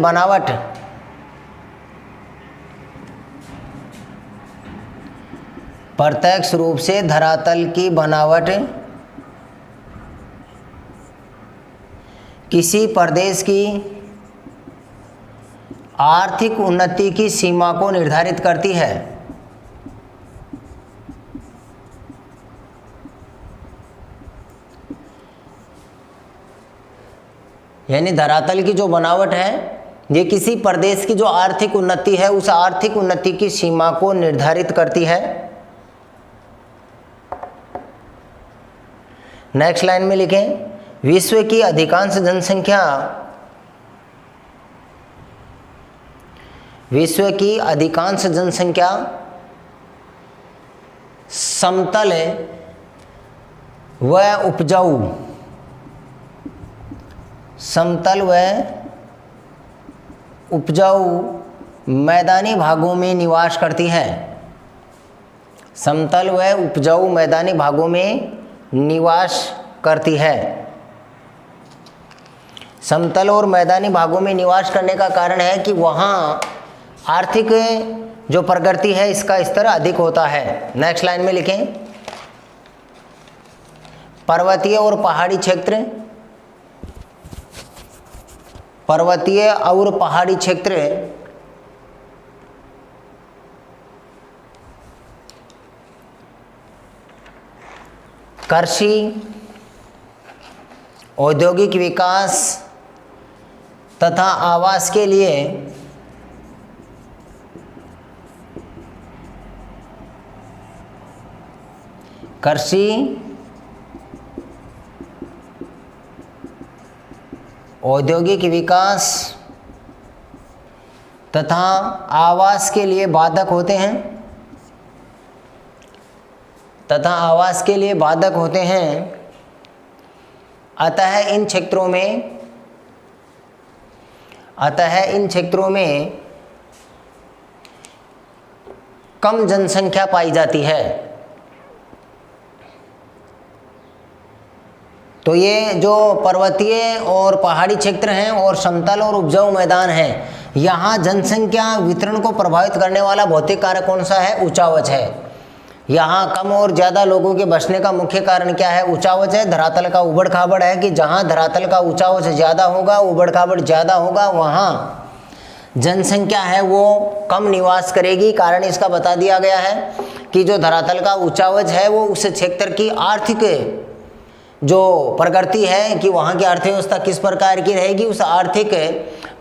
बनावट किसी प्रदेश की आर्थिक उन्नति की सीमा को निर्धारित करती है। यानी धरातल की जो बनावट है, ये किसी प्रदेश की जो आर्थिक उन्नति है, उस आर्थिक उन्नति की सीमा को निर्धारित करती है। नेक्स्ट लाइन में लिखें, विश्व की अधिकांश जनसंख्या समतल व उपजाऊ मैदानी भागों में निवास करती है। समतल व उपजाऊ मैदानी भागों में निवास करती है। समतल और मैदानी भागों में निवास करने का कारण है कि वहाँ आर्थिक जो प्रगति है, इसका स्तर अधिक होता है। नेक्स्ट लाइन में लिखें, पर्वतीय और पहाड़ी क्षेत्र, कृषि, औद्योगिक विकास तथा आवास के लिए औद्योगिक विकास तथा आवास के लिए बाधक होते हैं। अतः इन क्षेत्रों में कम जनसंख्या पाई जाती है। तो ये जो पर्वतीय और पहाड़ी क्षेत्र हैं और समतल और उपजाऊ मैदान हैं, यहाँ जनसंख्या वितरण को प्रभावित करने वाला भौतिक कारक कौन सा है? उचावच है। यहाँ कम और ज़्यादा लोगों के बसने का मुख्य कारण क्या है? उचावच है। धरातल का उबड़ खाबड़ है कि जहाँ धरातल का उचावच ज़्यादा होगा, उबड़ खाबड़ ज़्यादा होगा, वहाँ जनसंख्या है वो कम निवास करेगी। कारण इसका बता दिया गया है कि जो धरातल का उचावच है वो उस क्षेत्र की आर्थिक जो प्रगति है कि वहाँ की अर्थव्यवस्था किस प्रकार की रहेगी, उस आर्थिक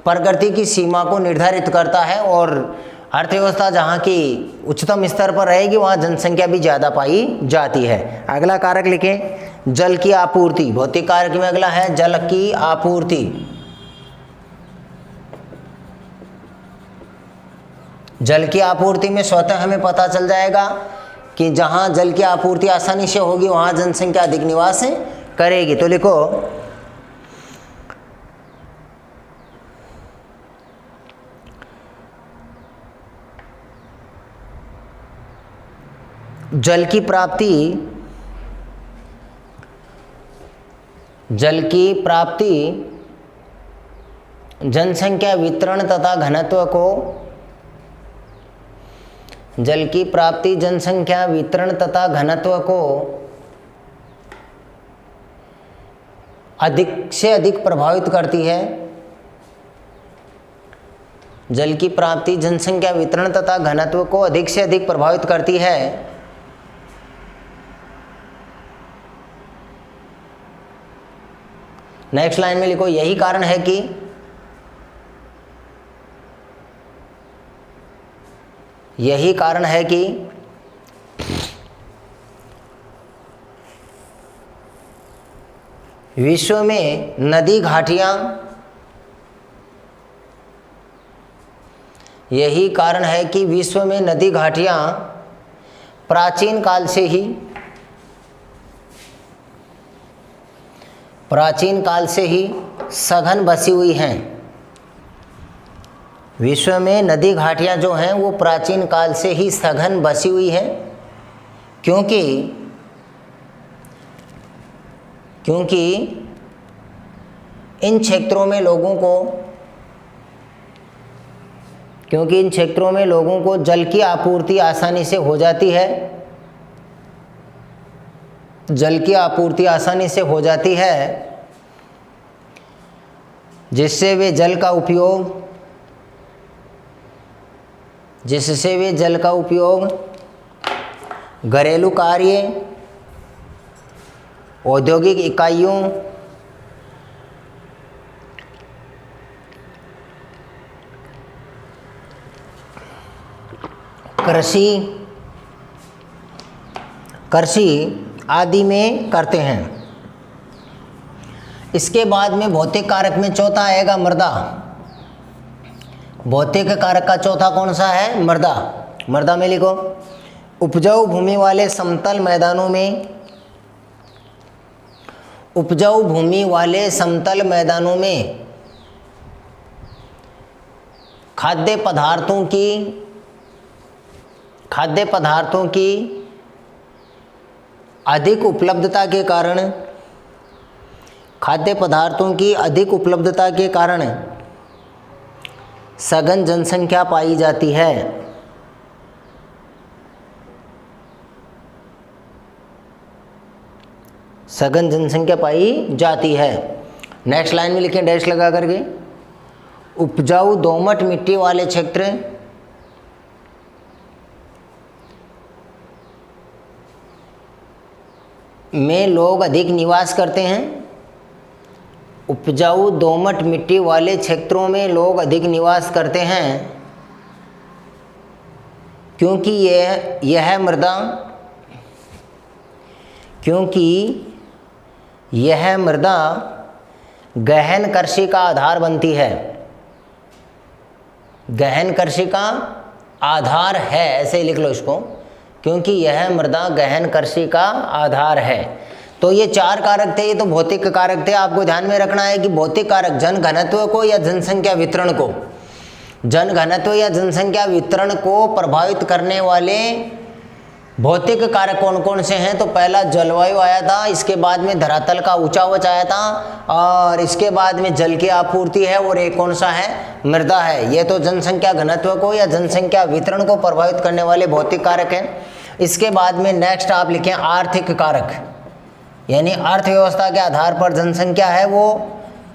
प्रगति की सीमा को निर्धारित करता है। और अर्थव्यवस्था जहाँ की उच्चतम स्तर पर रहेगी, वहाँ जनसंख्या भी ज़्यादा पाई जाती है। अगला कारक लिखें, जल की आपूर्ति। भौतिक कारक में अगला है जल की आपूर्ति। जल की आपूर्ति में स्वतः हमें पता चल जाएगा कि जहाँ जल की आपूर्ति आसानी से होगी वहाँ जनसंख्या अधिक निवास करेगी। तो लिखो जल की प्राप्ति जनसंख्या वितरण तथा घनत्व को जल की प्राप्ति जनसंख्या वितरण तथा घनत्व को अधिक से अधिक प्रभावित करती है। जल की प्राप्ति जनसंख्या वितरण तथा घनत्व को अधिक से अधिक प्रभावित करती है। नेक्स्ट लाइन में लिखो यही कारण है कि विश्व में नदी घाटियां प्राचीन काल से ही सघन बसी हुई हैं। विश्व में नदी घाटियां जो हैं वो प्राचीन काल से ही सघन बसी हुई हैं, क्योंकि इन क्षेत्रों में लोगों को जल की आपूर्ति आसानी से हो जाती है। जिससे वे जल का उपयोग घरेलू कार्य, औद्योगिक इकाइयों, कृषि आदि में करते हैं। इसके बाद में भौतिक कारक में चौथा आएगा मृदा। भौतिक कारक का चौथा कौन सा है? मृदा में लिखो उपजाऊ भूमि वाले समतल मैदानों में खाद्य पदार्थों की अधिक उपलब्धता के कारण सघन जनसंख्या पाई जाती है। नेक्स्ट लाइन में लिखें डैश लगा करके उपजाऊ दोमट मिट्टी वाले क्षेत्र में लोग अधिक निवास करते हैं। उपजाऊ दोमट मिट्टी वाले क्षेत्रों में लोग अधिक निवास करते हैं क्योंकि यह मृदा गहन कृषि का आधार बनती है। गहन कृषि का आधार है, ऐसे ही लिख लो इसको, क्योंकि यह मृदा गहन कृषि का आधार है। तो ये चार कारक थे, ये तो भौतिक कारक थे। आपको ध्यान में रखना है कि भौतिक कारक जन घनत्व को या जनसंख्या वितरण को प्रभावित करने वाले भौतिक कारक कौन कौन से हैं? तो पहला जलवायु आया था, इसके बाद में धरातल का ऊंचावच आया था, और इसके बाद में जल की आपूर्ति है, और एक कौन सा है? मृदा है। ये तो जनसंख्या घनत्व को या जनसंख्या वितरण को प्रभावित करने वाले भौतिक कारक हैं। इसके बाद में नेक्स्ट आप लिखें आर्थिक कारक, यानी अर्थव्यवस्था के आधार पर जनसंख्या है वो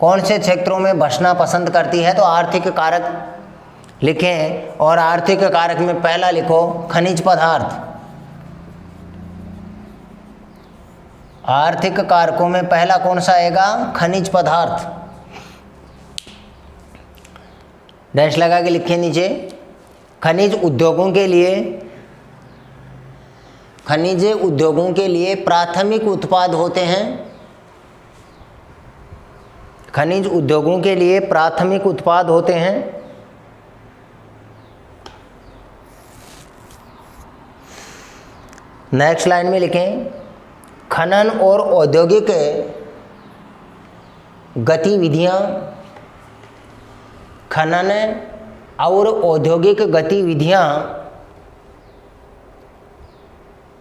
कौन से क्षेत्रों में बसना पसंद करती है, तो आर्थिक कारक लिखें। और आर्थिक कारक में पहला लिखो खनिज पदार्थ। आर्थिक कारकों में पहला कौन सा आएगा? खनिज पदार्थ। डैश लगा के लिखिए नीचे। खनिज उद्योगों के लिए प्राथमिक उत्पाद होते हैं। खनिज उद्योगों के लिए प्राथमिक उत्पाद होते हैं नेक्स्ट लाइन में लिखें खनन और औद्योगिक गतिविधियां, खनन और औद्योगिक गतिविधियां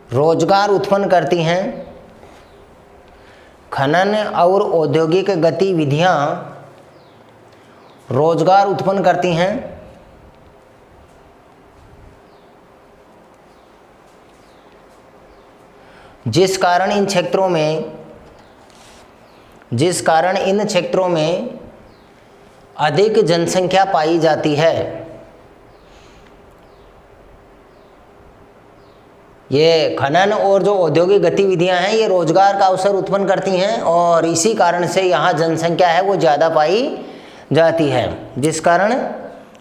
रोजगार उत्पन्न करती हैं। खनन और औद्योगिक गतिविधियां रोजगार उत्पन्न करती हैं। जिस कारण इन क्षेत्रों में अधिक जनसंख्या पाई जाती है। ये खनन और जो औद्योगिक गतिविधियां हैं ये रोजगार का अवसर उत्पन्न करती हैं और इसी कारण से यहाँ जनसंख्या है वो ज़्यादा पाई जाती है, जिस कारण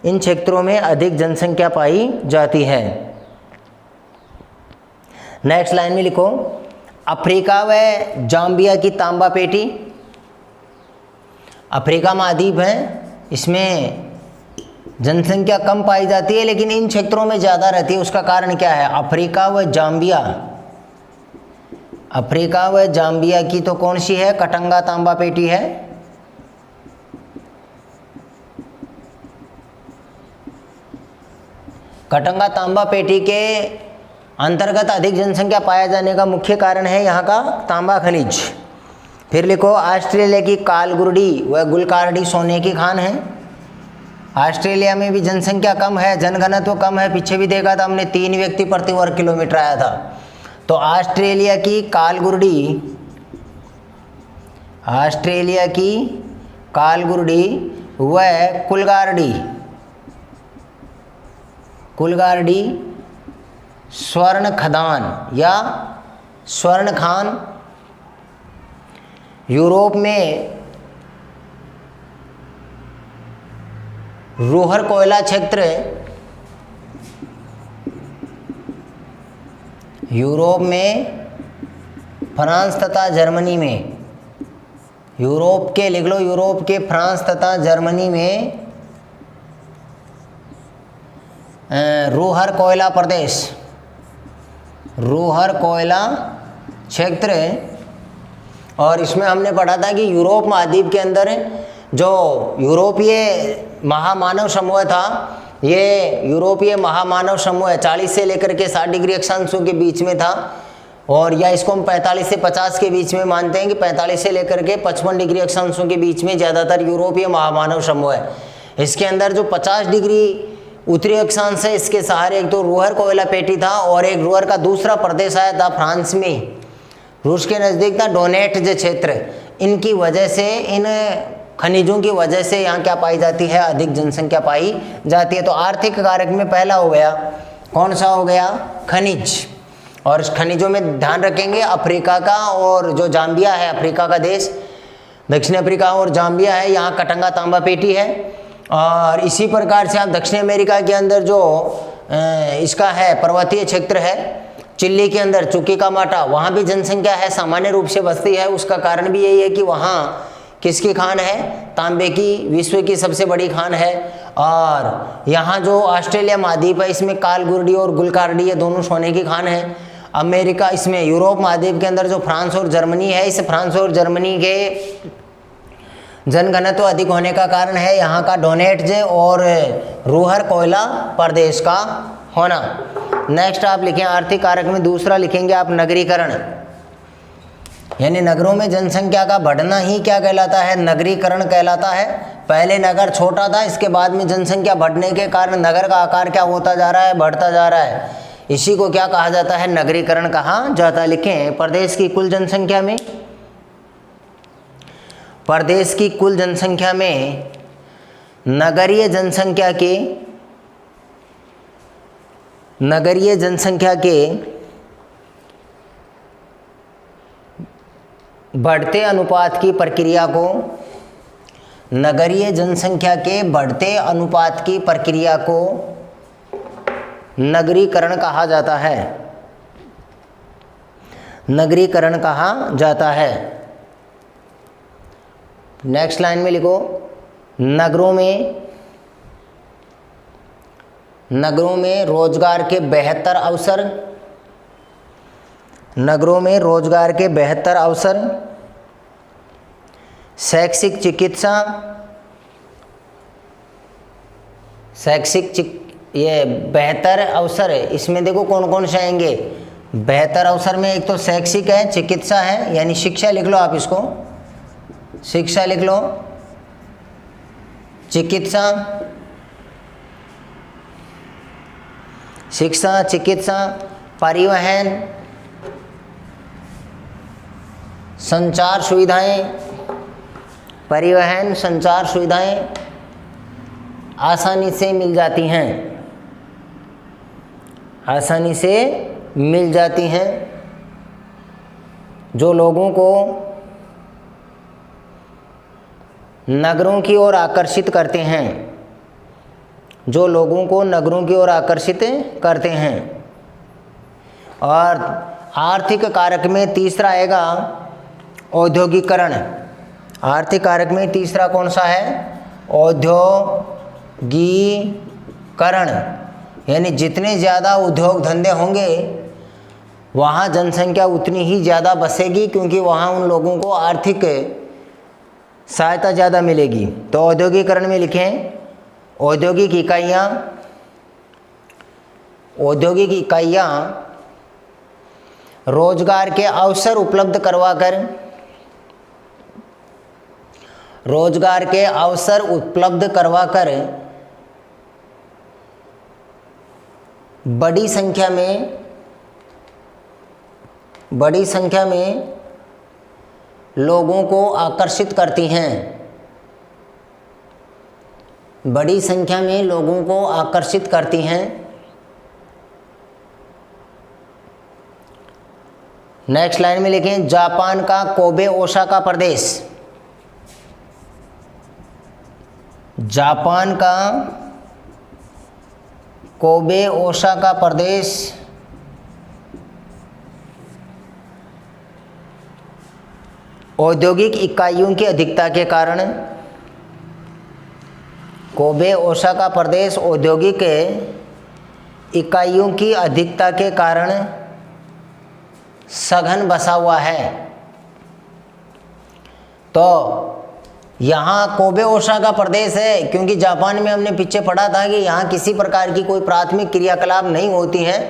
इन क्षेत्रों में अधिक जनसंख्या पाई जाती है। नेक्स्ट लाइन में लिखो अफ्रीका व जाम्बिया की तांबा पेटी। अफ्रीका महाद्वीप है, इसमें जनसंख्या कम पाई जाती है लेकिन इन क्षेत्रों में ज़्यादा रहती है। उसका कारण क्या है? अफ्रीका व जाम्बिया की तो कौन सी है? कटंगा तांबा पेटी है। कटंगा तांबा पेटी के अंतर्गत अधिक जनसंख्या पाया जाने का मुख्य कारण है यहाँ का तांबा खनिज। फिर लिखो ऑस्ट्रेलिया की कालगुरडी व गुलकारडी सोने की खान है। ऑस्ट्रेलिया में भी जनसंख्या कम है, जनघनत्व कम है। पीछे भी देखा था हमने 3 व्यक्ति प्रति वर्ग किलोमीटर आया था। तो ऑस्ट्रेलिया की कालगुरडी व कुलगारडी स्वर्ण खदान या स्वर्ण खान यूरोप में रूहर कोयला क्षेत्र, यूरोप में फ्रांस तथा जर्मनी में, यूरोप के लिख लो, यूरोप के फ्रांस तथा जर्मनी में रूहर कोयला प्रदेश, रूहर कोयला क्षेत्र। और इसमें हमने पढ़ा था कि यूरोप महाद्वीप के अंदर जो यूरोपीय महामानव समूह था, ये यूरोपीय महामानव समूह 40 से लेकर के 60 डिग्री अक्षांशों के बीच में था। और या इसको हम 45 से 50 के बीच में मानते हैं कि 45 से लेकर के 55 डिग्री अक्षांशों के बीच में ज़्यादातर यूरोपीय महामानव समूह है। इसके अंदर जो 50 डिग्री उत्तरी अक्षांश है, इसके सहारे एक तो रूहर कोयला पेटी था और एक रूहर का दूसरा प्रदेश आया था फ्रांस में, रूस के नज़दीक था, डोनेट क्षेत्र। इनकी वजह से, इन खनिजों की वजह से यहाँ क्या पाई जाती है? अधिक जनसंख्या पाई जाती है। तो आर्थिक कारक में पहला हो गया, कौन सा हो गया? खनिज। और खनिजों में ध्यान रखेंगे अफ्रीका का और जो जाम्बिया है, अफ्रीका का देश, दक्षिण अफ्रीका और जाम्बिया है, यहाँ कटंगा तांबा पेटी है। और इसी प्रकार से आप दक्षिण अमेरिका के अंदर जो इसका है पर्वतीय क्षेत्र है, चिली के अंदर चुकीकामाटा, वहाँ भी जनसंख्या है, सामान्य रूप से बसती है। उसका कारण भी यही है कि वहाँ किसकी खान है? तांबे की, विश्व की सबसे बड़ी खान है। और यहाँ जो ऑस्ट्रेलिया महाद्वीप है, इसमें कालगुरडी और गुलकारडी, ये दोनों सोने की खान है। अमेरिका, इसमें यूरोप महाद्वीप के अंदर जो फ्रांस और जर्मनी है, इस फ्रांस और जर्मनी के जनघनत्व अधिक होने का कारण है यहाँ का डोनेट्ज और रूहर कोयला प्रदेश का होना। नेक्स्ट आप लिखें आर्थिक कारक में दूसरा लिखेंगे आप नगरीकरण, यानी नगरों में जनसंख्या का बढ़ना ही क्या कहलाता है? नगरीकरण कहलाता है। पहले नगर छोटा था, इसके बाद में जनसंख्या बढ़ने के कारण नगर का आकार क्या होता जा रहा है? बढ़ता जा रहा है। इसी को क्या कहा जाता है? नगरीकरण कहा जाता है। लिखें प्रदेश की कुल जनसंख्या में, प्रदेश की कुल जनसंख्या में नगरीय जनसंख्या के बढ़ते अनुपात की प्रक्रिया को, नगरीय जनसंख्या के बढ़ते अनुपात की प्रक्रिया को नगरीकरण कहा जाता है। नगरीकरण कहा जाता है। नेक्स्ट लाइन में लिखो नगरों में रोजगार के बेहतर अवसर, नगरों में रोजगार के बेहतर अवसर, शैक्षिक चिकित्सा, ये बेहतर अवसर है। इसमें देखो कौन कौन से आएंगे बेहतर अवसर में। एक तो शैक्षिक है, चिकित्सा है, यानी शिक्षा लिख लो आप इसको, शिक्षा लिख लो, चिकित्सा, शिक्षा चिकित्सा, परिवहन, संचार सुविधाएं, परिवहन संचार सुविधाएं आसानी से मिल जाती हैं, आसानी से मिल जाती हैं, जो लोगों को नगरों की ओर आकर्षित करते हैं, जो लोगों को नगरों की ओर आकर्षित करते हैं। और आर्थिक कारक में तीसरा आएगा औद्योगिकरण। आर्थिक कारक में तीसरा कौन सा है? औद्योगिकरण, यानी जितने ज़्यादा उद्योग धंधे होंगे वहाँ जनसंख्या उतनी ही ज़्यादा बसेगी, क्योंकि वहाँ उन लोगों को आर्थिक सहायता ज़्यादा मिलेगी। तो औद्योगिकरण में लिखें औद्योगिक इकाइयाँ, औद्योगिक इकाइयाँ रोजगार के अवसर उपलब्ध करवाकर, रोजगार के अवसर उपलब्ध करवाकर बड़ी संख्या में लोगों को आकर्षित करती हैं, बड़ी संख्या में लोगों को आकर्षित करती हैं। नेक्स्ट लाइन में लिखें जापान का कोबे ओसाका प्रदेश, जापान का कोबे ओसाका प्रदेश औद्योगिक इकाइयों की अधिकता के कारण, कोबे ओसाका प्रदेश औद्योगिक इकाइयों की अधिकता के कारण सघन बसा हुआ है। तो यहाँ कोबे ओसाका प्रदेश है क्योंकि जापान में हमने पीछे पढ़ा था कि यहाँ किसी प्रकार की कोई प्राथमिक क्रियाकलाप नहीं होती हैं,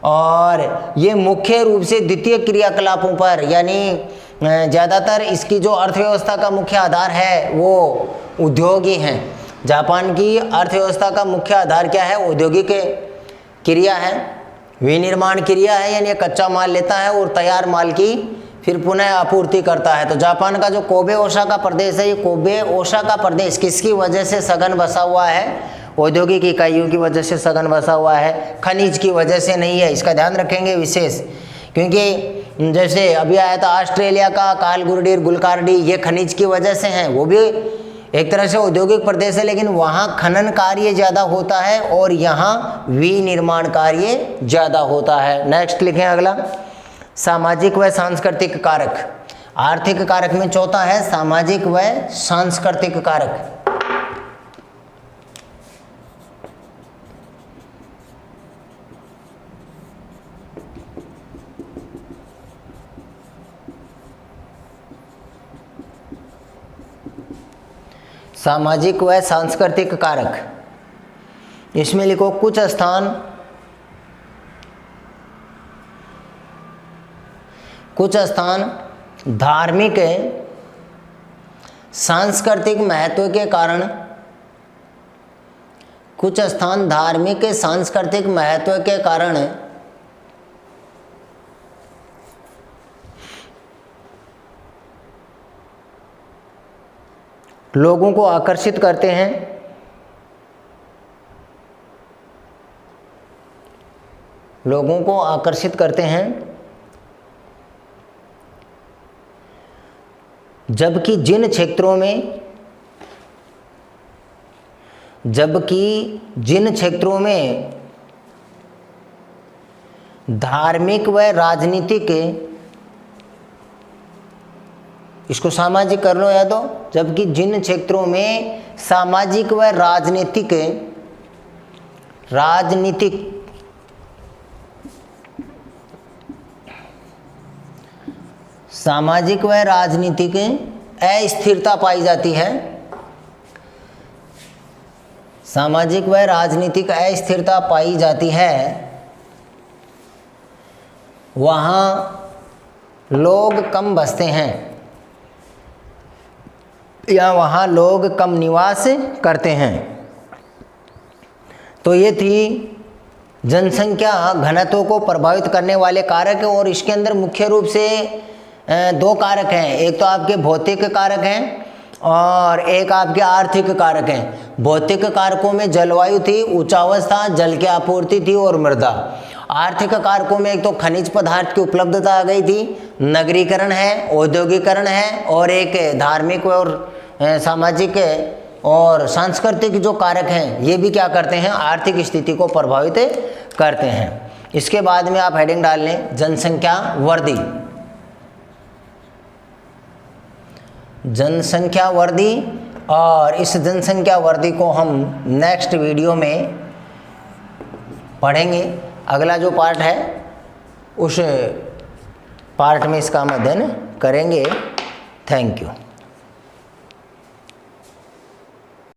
और ये मुख्य रूप से द्वितीय क्रियाकलापों पर, यानी ज़्यादातर इसकी जो अर्थव्यवस्था का मुख्य आधार है वो उद्योग ही हैं। जापान की अर्थव्यवस्था का मुख्य आधार क्या है? औद्योगिक क्रिया है, विनिर्माण क्रिया है, यानी कच्चा माल लेता है और तैयार माल की फिर पुनः आपूर्ति करता है। तो जापान का जो कोबे ओसाका प्रदेश है, ये कोबे ओसाका प्रदेश किसकी वजह से सघन बसा हुआ है? औद्योगिक इकाइयों की वजह से सघन बसा हुआ है, खनिज की वजह से नहीं है। इसका ध्यान रखेंगे विशेष, क्योंकि जैसे अभी आया था ऑस्ट्रेलिया का कालगुरडीर गुलकार्डी, ये खनिज की वजह से हैं, वो भी एक तरह से औद्योगिक प्रदेश है, लेकिन वहाँ खनन कार्य ज़्यादा होता है और यहाँ विनिर्माण कार्य ज़्यादा होता है। नेक्स्ट लिखें अगला, सामाजिक व सांस्कृतिक कारक। आर्थिक कारक में चौथा है सामाजिक व सांस्कृतिक कारक। सामाजिक व सांस्कृतिक कारक, इसमें लिखो कुछ स्थान धार्मिक सांस्कृतिक महत्व के कारण, कुछ स्थान धार्मिक सांस्कृतिक महत्व के कारण लोगों को आकर्षित करते हैं, लोगों को आकर्षित करते हैं, जबकि जिन क्षेत्रों में धार्मिक व राजनीतिक, इसको सामाजिक कर लो या तो, जबकि जिन क्षेत्रों में सामाजिक व राजनीतिक सामाजिक व राजनीतिक अस्थिरता पाई जाती है, सामाजिक व राजनीतिक अस्थिरता पाई जाती है, वहाँ लोग कम बसते हैं या वहाँ लोग कम निवास करते हैं। तो ये थी जनसंख्या घनत्व को प्रभावित करने वाले कारक, और इसके अंदर मुख्य रूप से दो कारक हैं। एक तो आपके भौतिक कारक हैं और एक आपके आर्थिक कारक हैं। भौतिक कारकों में जलवायु थी, उच्चावस्था, जल की आपूर्ति थी और मृदा। आर्थिक कारकों में एक तो खनिज पदार्थ की उपलब्धता आ गई थी, नगरीकरण है, औद्योगिकरण है, और एक धार्मिक और सामाजिक और सांस्कृतिक जो कारक हैं ये भी क्या करते हैं, आर्थिक स्थिति को प्रभावित करते हैं। इसके बाद में आप हेडिंग डाल लें जनसंख्या वृद्धि। जनसंख्या वृद्धि, और इस जनसंख्या वृद्धि को हम नेक्स्ट वीडियो में पढ़ेंगे। अगला जो पार्ट है उस पार्ट में इसका हम अध्ययन करेंगे। Thank you.